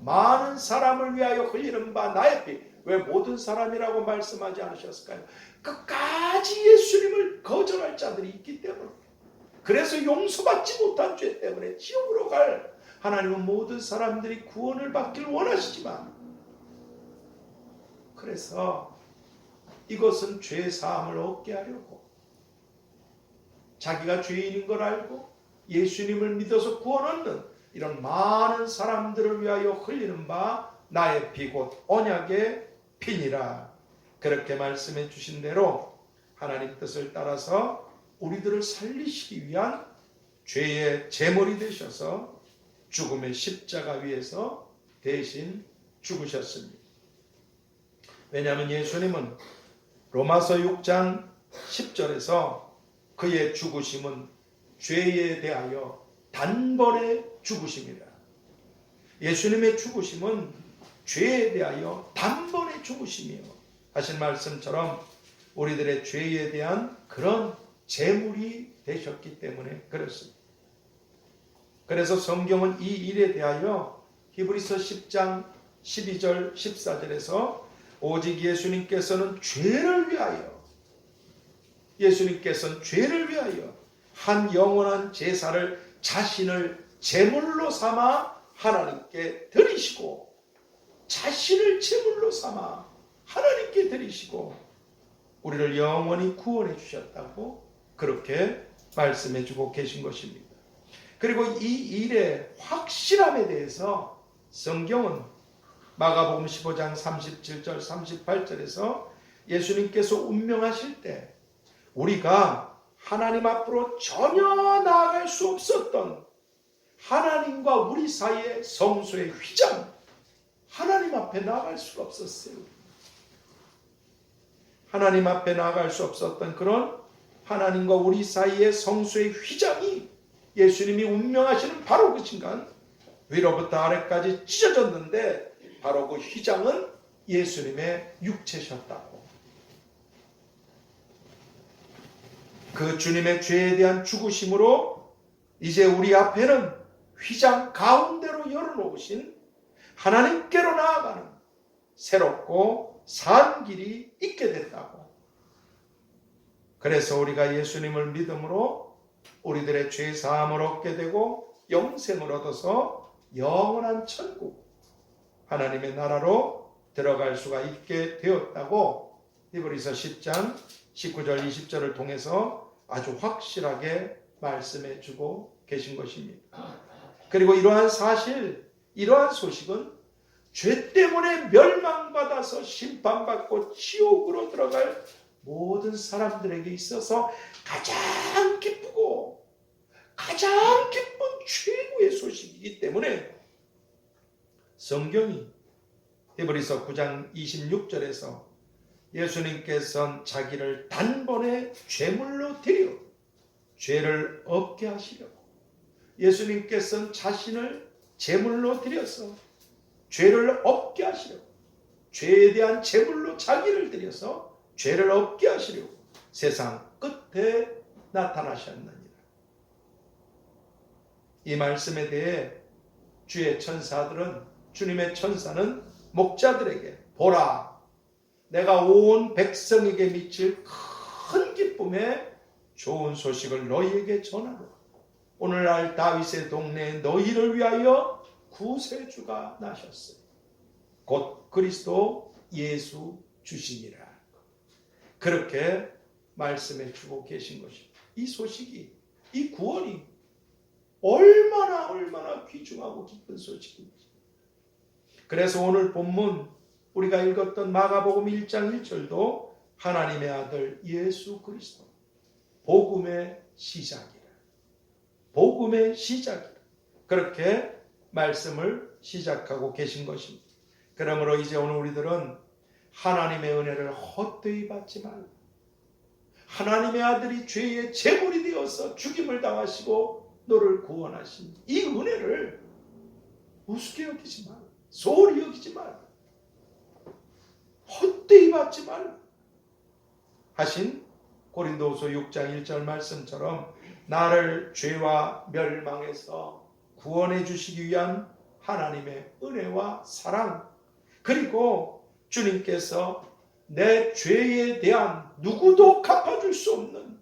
많은 사람을 위하여 흘리는 바 나의 피. 왜 모든 사람이라고 말씀하지 않으셨을까요? 끝까지 예수님을 거절할 자들이 있기 때문에 그래서 용서받지 못한 죄 때문에 지옥으로 갈 하나님은 모든 사람들이 구원을 받기를 원하시지만 그래서 이것은 죄 사함을 얻게 하려고 자기가 죄인인 걸 알고 예수님을 믿어서 구원 얻는 이런 많은 사람들을 위하여 흘리는 바 나의 피 곧 언약의 피니라. 그렇게 말씀해 주신 대로 하나님 뜻을 따라서 우리들을 살리시기 위한 죄의 제물이 되셔서 죽음의 십자가 위에서 대신 죽으셨습니다. 왜냐하면 예수님은 로마서 6장 10절에서 그의 죽으심은 죄에 대하여 단번에 죽으심이라. 예수님의 죽으심은 죄에 대하여 단번에 죽으심이요 하신 말씀처럼 우리들의 죄에 대한 그런 제물이 되셨기 때문에 그렇습니다. 그래서 성경은 이 일에 대하여 히브리서 10장 12절 14절에서 오직 예수님께서는 죄를 위하여 한 영원한 제사를 자신을 제물로 삼아 하나님께 드리시고 우리를 영원히 구원해 주셨다고 그렇게 말씀해 주고 계신 것입니다. 그리고 이 일의 확실함에 대해서 성경은 마가복음 15장 37절 38절에서 예수님께서 운명하실 때 우리가 하나님 앞으로 전혀 나아갈 수 없었던 하나님과 우리 사이의 성소의 휘장, 하나님 앞에 나아갈 수가 없었어요. 하나님 앞에 나아갈 수 없었던 그런 하나님과 우리 사이의 성소의 휘장이 예수님이 운명하시는 바로 그 순간 위로부터 아래까지 찢어졌는데 바로 그 휘장은 예수님의 육체셨다고. 그 주님의 죄에 대한 죽으심으로 이제 우리 앞에는 휘장 가운데로 열어놓으신 하나님께로 나아가는 새롭고 산 길이 있게 됐다고. 그래서 우리가 예수님을 믿음으로 우리들의 죄 사함을 얻게 되고 영생을 얻어서 영원한 천국 하나님의 나라로 들어갈 수가 있게 되었다고 히브리서 10장 19절 20절을 통해서 아주 확실하게 말씀해 주고 계신 것입니다. 그리고 이러한 사실, 이러한 소식은 죄 때문에 멸망받아서 심판받고 지옥으로 들어갈 모든 사람들에게 있어서 가장 기쁘고 가장 기쁜 최고의 소식이기 때문에 성경이 히브리서 9장 26절에서 예수님께서는 자기를 단번에 제물로 드려 죄를 없게 하시려고 예수님께서는 자신을 제물로 드려서 죄를 없게 하시려고 죄에 대한 제물로 자기를 드려서 죄를 없게 하시려고 세상 끝에 나타나셨느니라. 이 말씀에 대해 주의 천사들은 주님의 천사는 목자들에게 보라 내가 온 백성에게 미칠 큰 기쁨의 좋은 소식을 너희에게 전하노라. 오늘날 다윗의 동네에 너희를 위하여 구세주가 나셨어요. 곧 그리스도 예수 주시니라. 그렇게 말씀해 주고 계신 것입니다. 이 소식이, 이 구원이 얼마나 귀중하고 기쁜 소식인지. 그래서 오늘 본문 우리가 읽었던 마가복음 1장 1절도 하나님의 아들 예수 그리스도 복음의 시작이라. 복음의 시작이라. 그렇게 말씀을 시작하고 계신 것입니다. 그러므로 이제 오늘 우리들은 하나님의 은혜를 헛되이 받지 말고 하나님의 아들이 죄의 제물이 되어서 죽임을 당하시고 너를 구원하신 이 은혜를 우습게 여기지 말고 소홀히 여기지 말고 헛되이 받지 말고 하신 고린도후서 6장 1절 말씀처럼 나를 죄와 멸망에서 구원해 주시기 위한 하나님의 은혜와 사랑 그리고 주님께서 내 죄에 대한 누구도 갚아줄 수 없는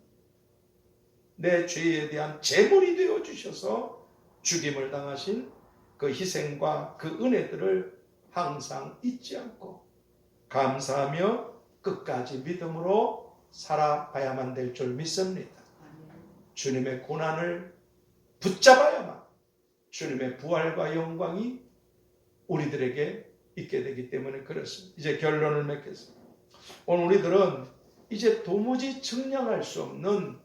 내 죄에 대한 제물이 되어 주셔서 죽임을 당하신 그 희생과 그 은혜들을 항상 잊지 않고 감사하며 끝까지 믿음으로 살아가야만 될 줄 믿습니다. 주님의 고난을 붙잡아야만 주님의 부활과 영광이 우리들에게 있게 되기 때문에 그렇습니다. 이제 결론을 맺겠습니다. 오늘 우리들은 이제 도무지 측량할 수 없는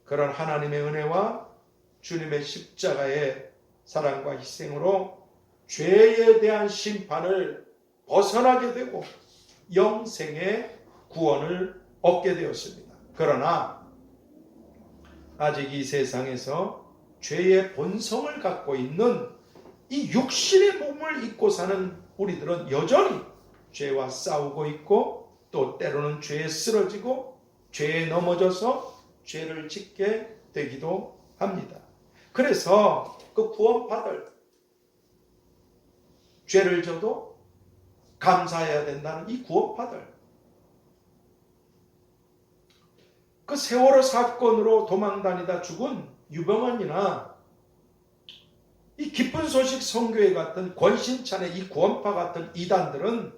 그런 하나님의 은혜와 주님의 십자가의 사랑과 희생으로 죄에 대한 심판을 벗어나게 되고 영생의 구원을 얻게 되었습니다. 그러나 아직 이 세상에서 죄의 본성을 갖고 있는 이 육신의 몸을 입고 사는 우리들은 여전히 죄와 싸우고 있고 또 때로는 죄에 쓰러지고 죄에 넘어져서 죄를 짓게 되기도 합니다. 그래서 그 구원받을 죄를 져도 감사해야 된다는 이 구원받을 그 세월호 사건으로 도망다니다 죽은 유병헌이나 이 기쁜 소식 선교회 같은 권신찬의 이 구원파 같은 이단들은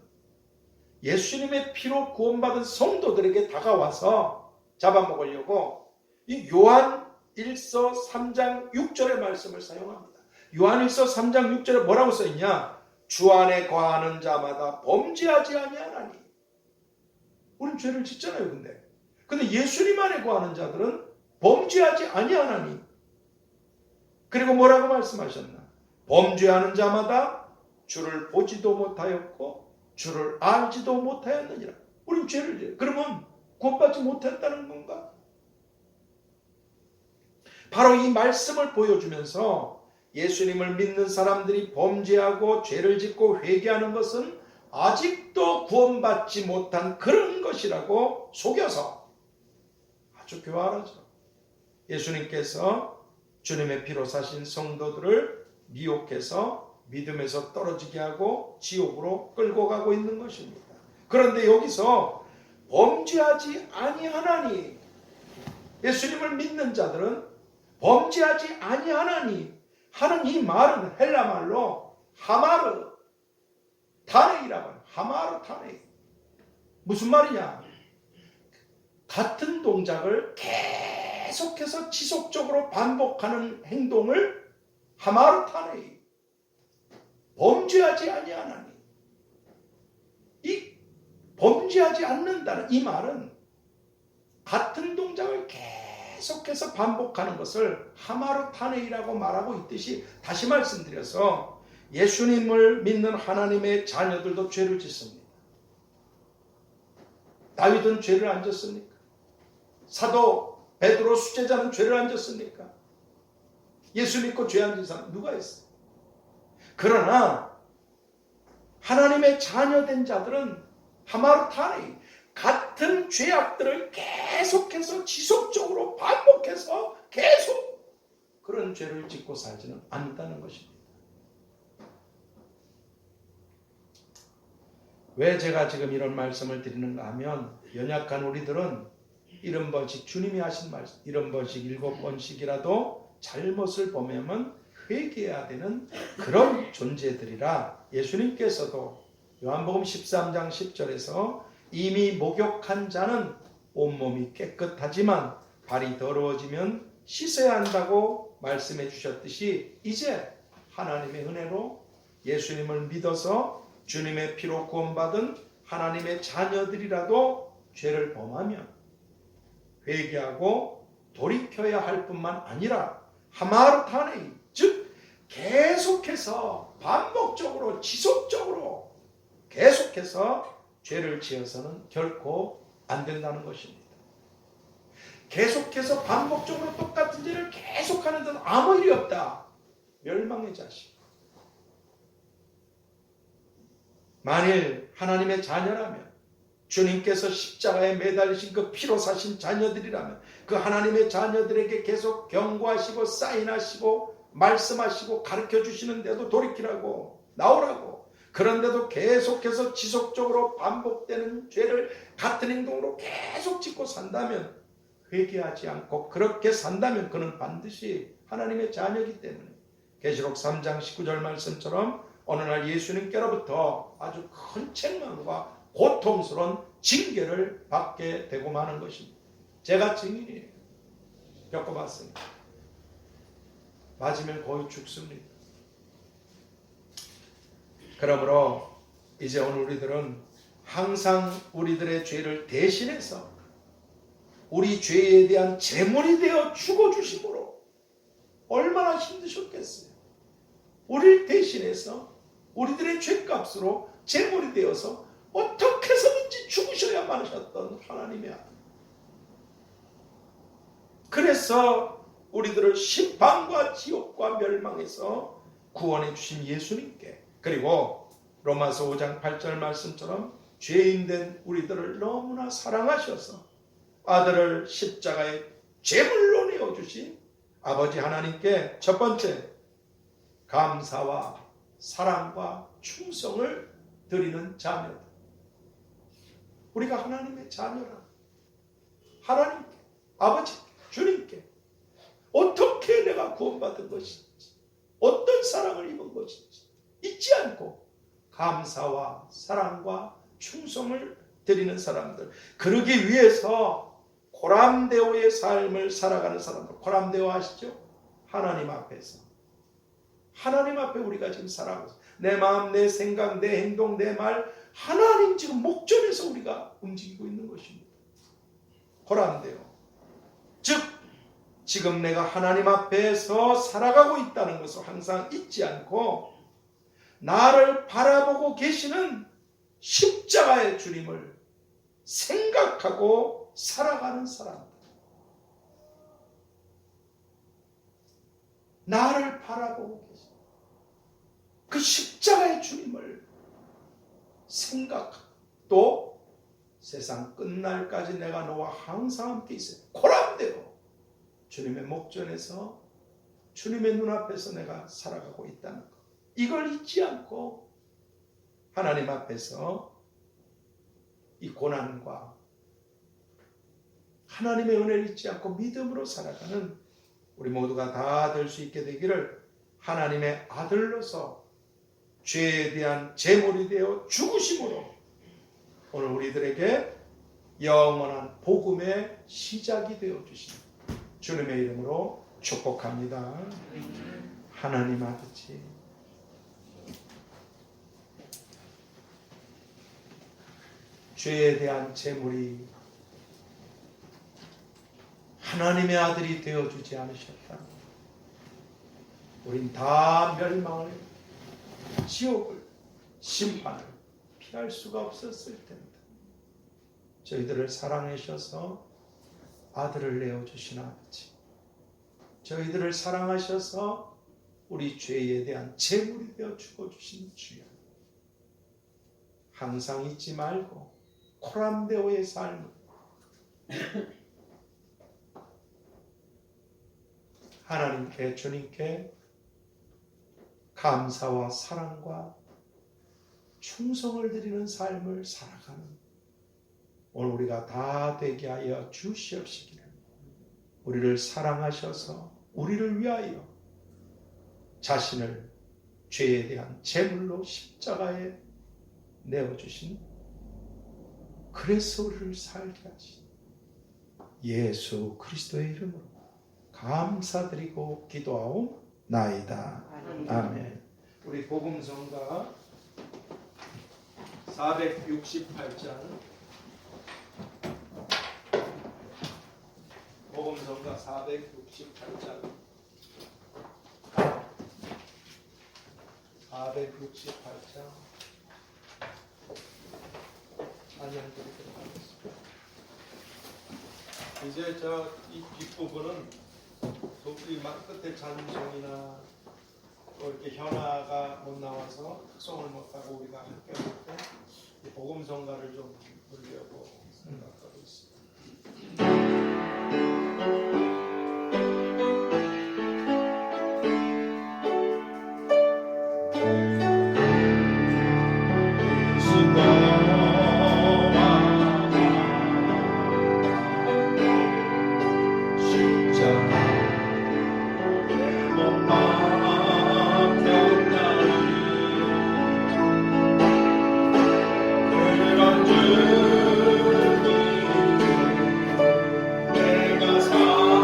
예수님의 피로 구원받은 성도들에게 다가와서 잡아먹으려고 이 요한 1서 3장 6절의 말씀을 사용합니다. 요한 1서 3장 6절에 뭐라고 써있냐? 주 안에 거하는 자마다 범죄하지 아니하나니. 우린 죄를 짓잖아요. 근데 예수님 안에 거하는 자들은 범죄하지 아니하나니. 그리고 뭐라고 말씀하셨나? 범죄하는 자마다 주를 보지도 못하였고 주를 알지도 못하였느니라. 우린 죄를 져요. 그러면 구원받지 못했다는 건가? 바로 이 말씀을 보여주면서 예수님을 믿는 사람들이 범죄하고 죄를 짓고 회개하는 것은 아직도 구원받지 못한 그런 것이라고 속여서 아주 교활하죠. 예수님께서 주님의 피로 사신 성도들을 미혹해서 믿음에서 떨어지게 하고 지옥으로 끌고 가고 있는 것입니다. 그런데 여기서 범죄하지 아니하나니, 예수님을 믿는 자들은 범죄하지 아니하나니 하는 이 말은 헬라 말로 하마르 타네이라고 해요. 하마르 타네이. 무슨 말이냐? 같은 동작을 계속해서 지속적으로 반복하는 행동을 하마르 타네이. 범죄하지 아니하나니. 이 범죄하지 않는다는 이 말은 같은 동작을 계속해서 반복하는 것을 하마르 타네이라고 말하고 있듯이, 다시 말씀드려서 예수님을 믿는 하나님의 자녀들도 죄를 짓습니다. 다윗은 죄를 안 졌습니까? 사도 베드로 수제자는 죄를 안 졌습니까? 예수 믿고 죄 안 진 사람 누가 있어요? 그러나 하나님의 자녀된 자들은 하마르 타네이, 같은 죄악들을 계속해서 지속적으로 반복해서 계속 그런 죄를 짓고 살지는 않는다는 것입니다. 왜 제가 지금 이런 말씀을 드리는가 하면, 연약한 우리들은 70번씩 주님이 하신 말씀, 70번씩 7번씩이라도 잘못을 범하면 회개해야 되는 그런 존재들이라 예수님께서도 요한복음 13장 10절에서 이미 목욕한 자는 온몸이 깨끗하지만 발이 더러워지면 씻어야 한다고 말씀해 주셨듯이, 이제 하나님의 은혜로 예수님을 믿어서 주님의 피로 구원받은 하나님의 자녀들이라도 죄를 범하면 회개하고 돌이켜야 할 뿐만 아니라 하마르 타네이, 즉 계속해서 반복적으로 지속적으로 계속해서 죄를 지어서는 결코 안 된다는 것입니다. 계속해서 반복적으로 똑같은 죄를 계속하는 데는 아무 일이 없다. 멸망의 자식. 만일 하나님의 자녀라면, 주님께서 십자가에 매달리신 그 피로 사신 자녀들이라면, 그 하나님의 자녀들에게 계속 경고하시고 사인하시고 말씀하시고 가르쳐 주시는데도 돌이키라고, 나오라고, 그런데도 계속해서 지속적으로 반복되는 죄를 같은 행동으로 계속 짓고 산다면, 회개하지 않고 그렇게 산다면 그는 반드시 하나님의 자녀이기 때문에 계시록 3장 19절 말씀처럼 어느 날 예수님께로부터 아주 큰 책망과 고통스러운 징계를 받게 되고 마는 것입니다. 제가 증인이에요. 겪어봤습니다. 맞으면 거의 죽습니다. 그러므로 이제 오늘 우리들은 항상 우리들의 죄를 대신해서 우리 죄에 대한 제물이 되어 죽어주심으로 얼마나 힘드셨겠어요. 우리를 대신해서 우리들의 죄값으로 제물이 되어서 어떻게 해서든지 죽으셔야만 하셨던 하나님의 아들. 그래서 우리들을 심판과 지옥과 멸망에서 구원해 주신 예수님께, 그리고 로마서 5장 8절 말씀처럼 죄인된 우리들을 너무나 사랑하셔서 아들을 십자가에 제물로 내어주신 아버지 하나님께 첫 번째 감사와 사랑과 충성을 드리는 자녀다. 우리가 하나님의 자녀라. 하나님께, 아버지, 주님께 어떻게 내가 구원받은 것인지, 어떤 사랑을 입은 것인지 잊지 않고 감사와 사랑과 충성을 드리는 사람들, 그러기 위해서 고람되오의 삶을 살아가는 사람들. 고람되오 아시죠? 하나님 앞에서, 하나님 앞에 우리가 지금 살아가고 있어요. 내 마음, 내 생각, 내 행동, 내 말, 하나님 지금 목전에서 우리가 움직이고 있는 것입니다. 고람되오, 즉 지금 내가 하나님 앞에서 살아가고 있다는 것을 항상 잊지 않고 나를 바라보고 계시는 십자가의 주님을 생각하고 살아가는 사람들. 나를 바라보고 계신 그 십자가의 주님을 생각하고, 또 세상 끝날까지 내가 너와 항상 함께 있어요. 고람되어 주님의 목전에서 주님의 눈앞에서 내가 살아가고 있다는 것, 이걸 잊지 않고 하나님 앞에서 이 고난과 하나님의 은혜를 잊지 않고 믿음으로 살아가는 우리 모두가 다 될 수 있게 되기를 하나님의 아들로서 죄에 대한 제물이 되어 죽으심으로 오늘 우리들에게 영원한 복음의 시작이 되어 주신 주님의 이름으로 축복합니다. 하나님 아버지, 죄에 대한 제물이 하나님의 아들이 되어주지 않으셨다. 우린 다 멸망을, 지옥을, 심판을 피할 수가 없었을 텐데 저희들을 사랑하셔서 아들을 내어주신 아버지, 저희들을 사랑하셔서 우리 죄에 대한 제물이 되어 죽어주신 주여, 항상 잊지 말고 고람되오의 삶을 하나님께, 주님께 감사와 사랑과 충성을 드리는 삶을 살아가는 오늘 우리가 다 되게 하여 주시옵시기를. 우리를 사랑하셔서 우리를 위하여 자신을 죄에 대한 제물로 십자가에 내어주신, 그래서 우리를 살게 하신 예수 그리스도의 이름으로 감사드리고 기도하옵나이다. 아멘. 우리 복음성가 468장, 복음성가 468장 468장 찬양 드리도록 하겠습니다. 이제 이 뒷부분은 우리 끝에 찬송이나 또 이렇게 현아가 못 나와서 특송을 못하고 우리가 함께 할 때 이 복음성가를 좀 부르려고 생각하고 있습니다. 내가 사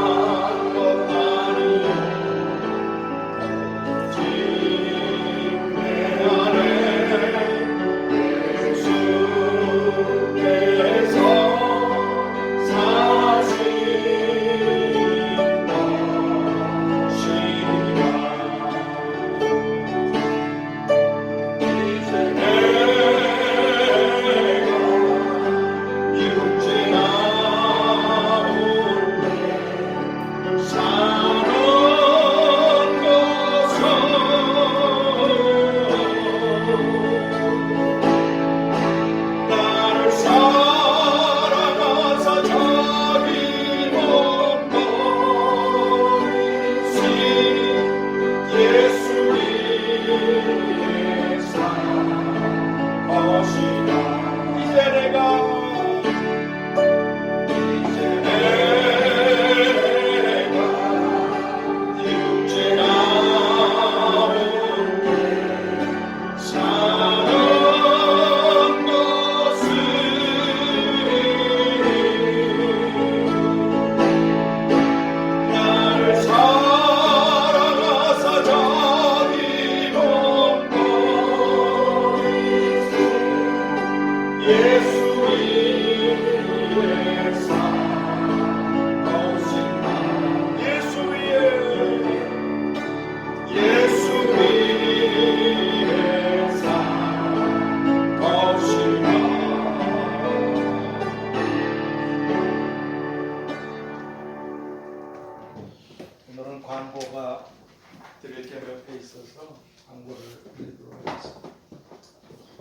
옆에 있어서 광고를 드리도록 하겠습니다.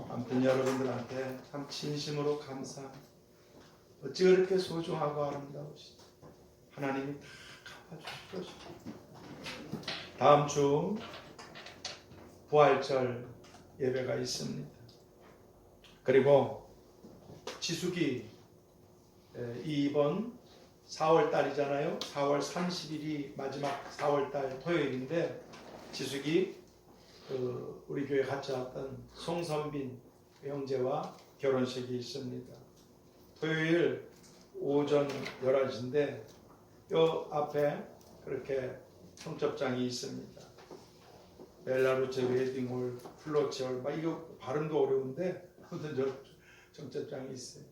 아무튼 여러분들한테 참 진심으로 감사합니다. 어찌 그렇게 소중하고 아름다우시죠? 하나님이 다 갚아주실 것입니다. 다음 주 부활절 예배가 있습니다. 그리고 지수기 이번 4월 달이잖아요. 4월 30일이 마지막 4월 달 토요일인데 지수기 우리 교회 같이 왔던 송선빈 형제와 결혼식이 있습니다. 토요일 오전 11시인데 요 앞에 그렇게 청첩장이 있습니다. 벨라루체 웨딩홀, 플로치홀, 막 이거 발음도 어려운데 아무튼 저 청첩장이 있어요.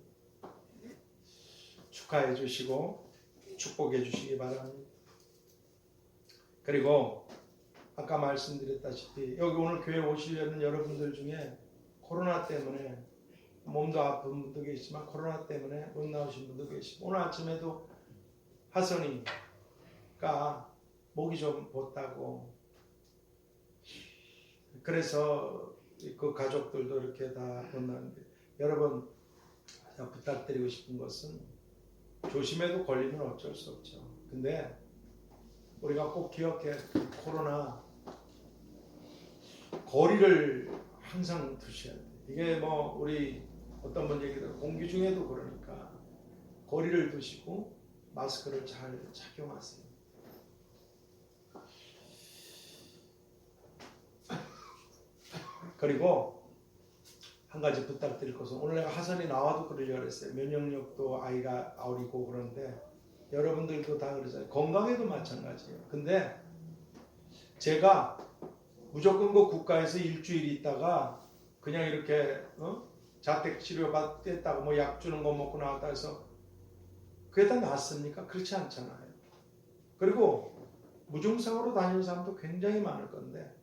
축하해 주시고 축복해 주시기 바랍니다. 그리고 아까 말씀드렸다시피 여기 오늘 교회 오시려는 여러분들 중에 코로나 때문에 몸도 아픈 분도 계시지만 코로나 때문에 못 나오신 분도 계시고 오늘 아침에도 하선이가 목이 좀 붓다고 그래서 그 가족들도 이렇게 다 못 나는데 여러분 부탁드리고 싶은 것은 조심해도 걸리면 어쩔 수 없죠. 근데 우리가 꼭 기억해 코로나 거리를 항상 두셔야 돼. 이게 뭐 우리 어떤 분 얘기도 공기 중에도 그러니까 거리를 두시고 마스크를 잘 착용하세요. 그리고 한 가지 부탁드릴 것은 오늘 내가 하선이 나와도 그러려고 했어요. 면역력도 아이가 어리고 그런데 여러분들도 다 그러잖아요. 건강에도 마찬가지예요. 근데 제가 무조건 그 국가에서 일주일 있다가 그냥 이렇게 자택 치료 받겠다고 뭐 약 주는 거 먹고 나왔다 해서 그게 다 낫습니까? 그렇지 않잖아요. 그리고 무증상으로 다니는 사람도 굉장히 많을 건데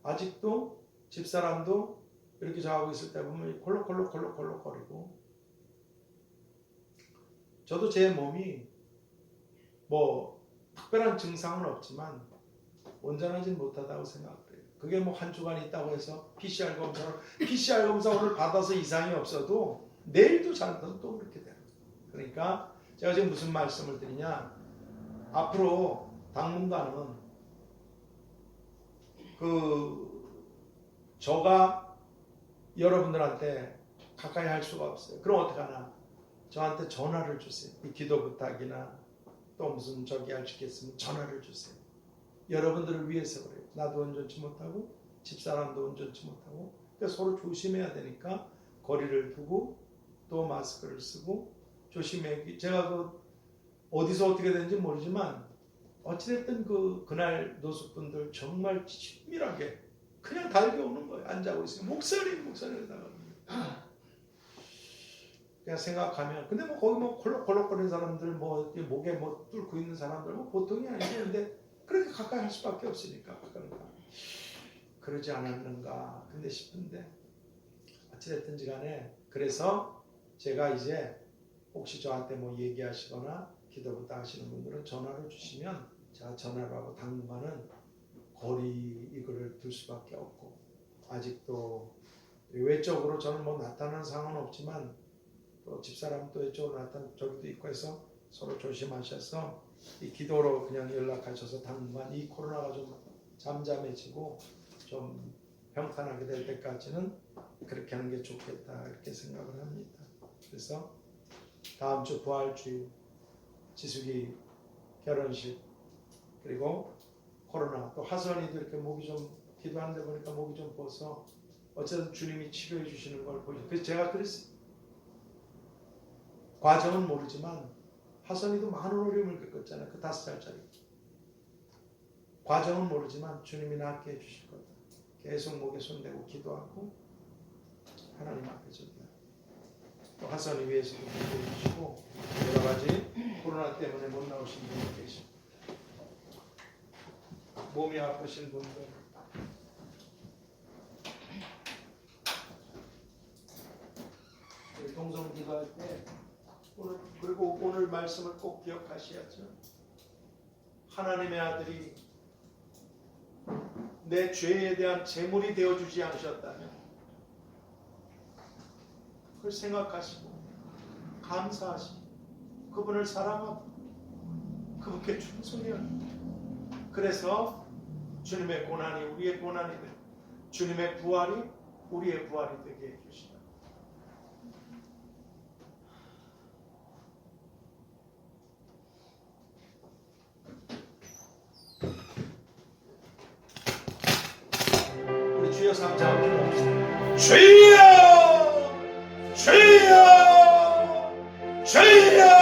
아직도 집사람도 이렇게 자고 있을 때 보면 콜록콜록거리고 저도 제 몸이 뭐 특별한 증상은 없지만 온전하진 못하다고 생각해요. 그게 뭐 한 주간 있다고 해서 PCR 검사 오늘 받아서 이상이 없어도 내일도 잘못하면 또 그렇게 돼요. 그러니까 제가 지금 무슨 말씀을 드리냐 앞으로 당분간은 저가 여러분들한테 가까이 할 수가 없어요. 그럼 어떡하나 저한테 전화를 주세요. 이 기도 부탁이나 또 무슨 저기 할 수 있겠으면 전화를 주세요. 여러분들을 위해서 그래요. 나도 온전치 못하고 집사람도 온전치 못하고 그러니까 서로 조심해야 되니까 거리를 두고 또 마스크를 쓰고 조심해. 제가 어디서 어떻게 되는지 모르지만 어찌됐든 그날 노숙분들 정말 친밀하게 그냥 달려오는 거예요. 안 자고 있으면 목소리에다가 그냥 생각하면 근데 뭐 거기 뭐 콜록콜록거리는 사람들 뭐 목에 뭐 뚫고 있는 사람들 뭐 보통이 아니죠. 근데 그렇게 가까이 할 수밖에 없으니까 그러니까 그러지 않았는가 근데 싶은데 어찌됐든지 간에 그래서 제가 이제 혹시 저한테 뭐 얘기하시거나 기도 부탁하시는 분들은 전화를 주시면 제가 전화를 하고 당분간은 거리 이거를 둘 수밖에 없고 아직도 외적으로 저는 뭐 나타나는 상황은 없지만 또 집사람도 외적으로 나타난 저기도 있고 해서 서로 조심하셔서 이 기도로 그냥 연락하셔서 당분간 이 코로나가 좀 잠잠해지고 좀 평탄하게 될 때까지는 그렇게 하는 게 좋겠다 이렇게 생각을 합니다. 그래서 다음 주 부활주일 지숙이 결혼식 그리고 코로나 또 하선이도 이렇게 목이 좀 기도하는데 보니까 목이 좀 부어서 어쨌든 주님이 치료해 주시는 걸 보죠. 그래서 제가 그랬어요. 과정은 모르지만 하선이도 많은 어려움을 겪었잖아요. 그 5살짜리. 과정은 모르지만 주님이 낫게 해주실 거다. 계속 목에 손대고 기도하고 하나님 앞에 전해요. 또 하선이 위해서도 기도해 주시고 여러 가지 코로나 때문에 못 나오신 분들 계십니다. 몸이 아프신 분들 동성 기도할 때 오늘 그리고 오늘 말씀을 꼭 기억하셔야죠. 하나님의 아들이 내 죄에 대한 제물이 되어주지 않으셨다면 그걸 생각하시고 감사하시고 그분을 사랑하고 그분께 충성해야 합니다. 그래서 주님의 고난이 우리의 고난이 되고 주님의 부활이 우리의 부활이 되게 해주시다. 우리 주여 삼자 함께 봅시다. 주여 주여 주여.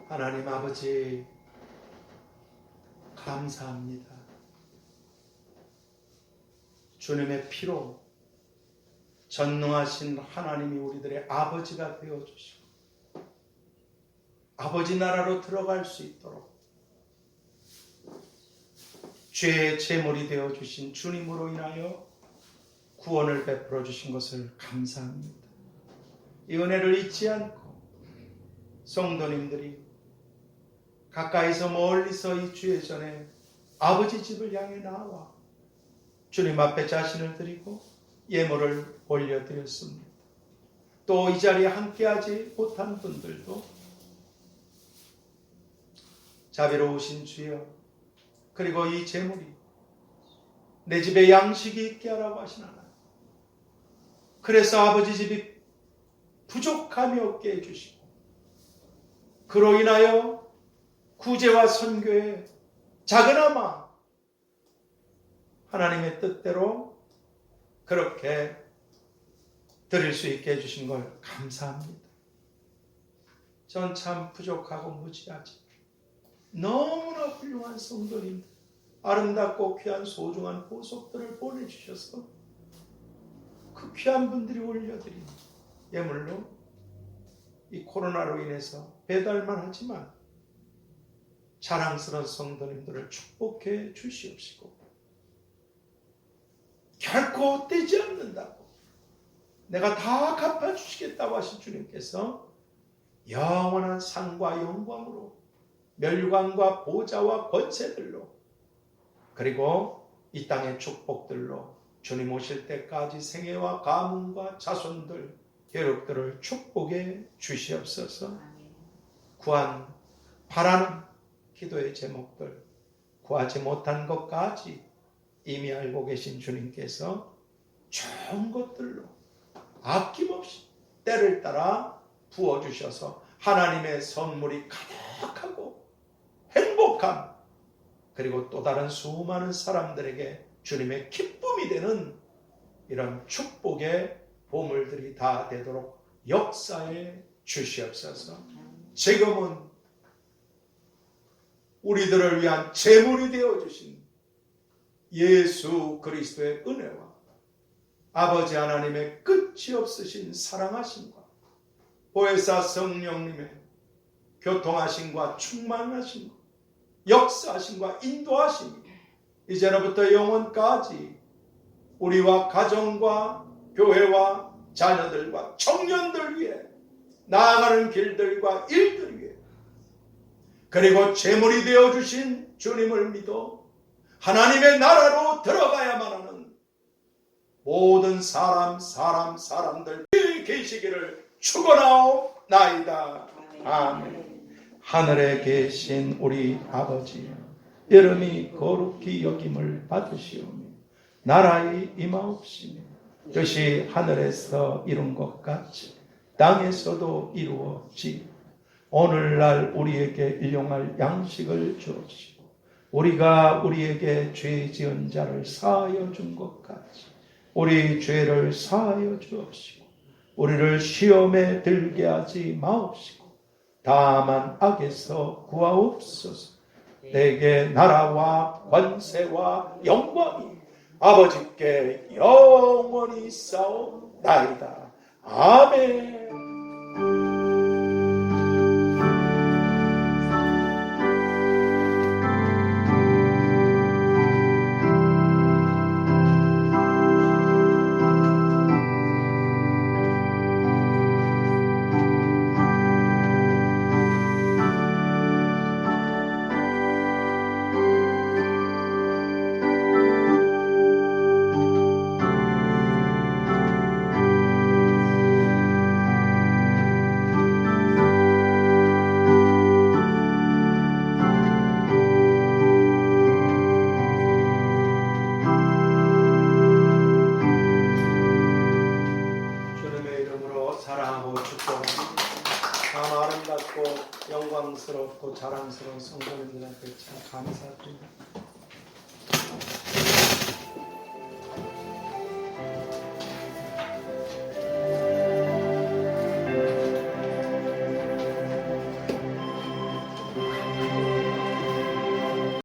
하나님 아버지 감사합니다. 주님의 피로 전능하신 하나님이 우리들의 아버지가 되어주시고 아버지 나라로 들어갈 수 있도록 죄의 제물이 되어주신 주님으로 인하여 구원을 베풀어 주신 것을 감사합니다. 이 은혜를 잊지 않고 성도님들이 가까이서 멀리서 이 주의 전에 아버지 집을 향해 나와 주님 앞에 자신을 드리고 예물을 올려드렸습니다. 또 이 자리에 함께하지 못한 분들도 자비로우신 주여, 그리고 이 제물이 내 집에 양식이 있게 하라고 하신 하나님. 그래서 아버지 집이 부족함이 없게 해주시고 그로 인하여 구제와 선교에 작은아마 하나님의 뜻대로 그렇게 드릴 수 있게 해주신 걸 감사합니다. 전 참 부족하고 무지하지 너무나 훌륭한 성도님들, 아름답고 귀한 소중한 보석들을 보내주셔서 그 귀한 분들이 올려드린 예물로 이 코로나로 인해서 배달만 하지만 자랑스러운 성도님들을 축복해 주시옵시고 결코 떼지 않는다고 내가 다 갚아주시겠다고 하신 주님께서 영원한 상과 영광으로 멸관과 보좌와 권세들로 그리고 이 땅의 축복들로 주님 오실 때까지 생애와 가문과 자손들 여러분들을 축복해 주시옵소서. 구한 바라는 기도의 제목들 구하지 못한 것까지 이미 알고 계신 주님께서 좋은 것들로 아낌없이 때를 따라 부어주셔서 하나님의 선물이 가득하고 행복함 그리고 또 다른 수많은 사람들에게 주님의 기쁨이 되는 이런 축복의 보물들이 다 되도록 역사해 주시옵소서. 지금은 우리들을 위한 제물이 되어주신 예수 그리스도의 은혜와 아버지 하나님의 끝이 없으신 사랑하심과 보혜사 성령님의 교통하심과 충만하심과 역사하심과 인도하심이 이제로부터 영원까지 우리와 가정과 교회와 자녀들과 청년들 위해 나아가는 길들과 일들 위해 그리고 제물이 되어주신 주님을 믿어 하나님의 나라로 들어가야만 하는 모든 사람들 계시기를 축원하옵나이다. 아멘. 하늘에 계신 우리 아버지 이름이 거룩히 여김을 받으시오며 나라의 임하옵시며 뜻이 하늘에서 이룬 것 같이 땅에서도 이루어지고 오늘날 우리에게 일용할 양식을 주옵시고 우리가 우리에게 죄 지은 자를 사하여 준 것 같이 우리 죄를 사하여 주옵시고 우리를 시험에 들게 하지 마옵시고 다만 악에서 구하옵소서. 내게 나라와 권세와 영광이 아버지께 영원히 있사옵나이다. 아멘. 영광스럽고 자랑스러운 성도님들한테 참 감사드립니다.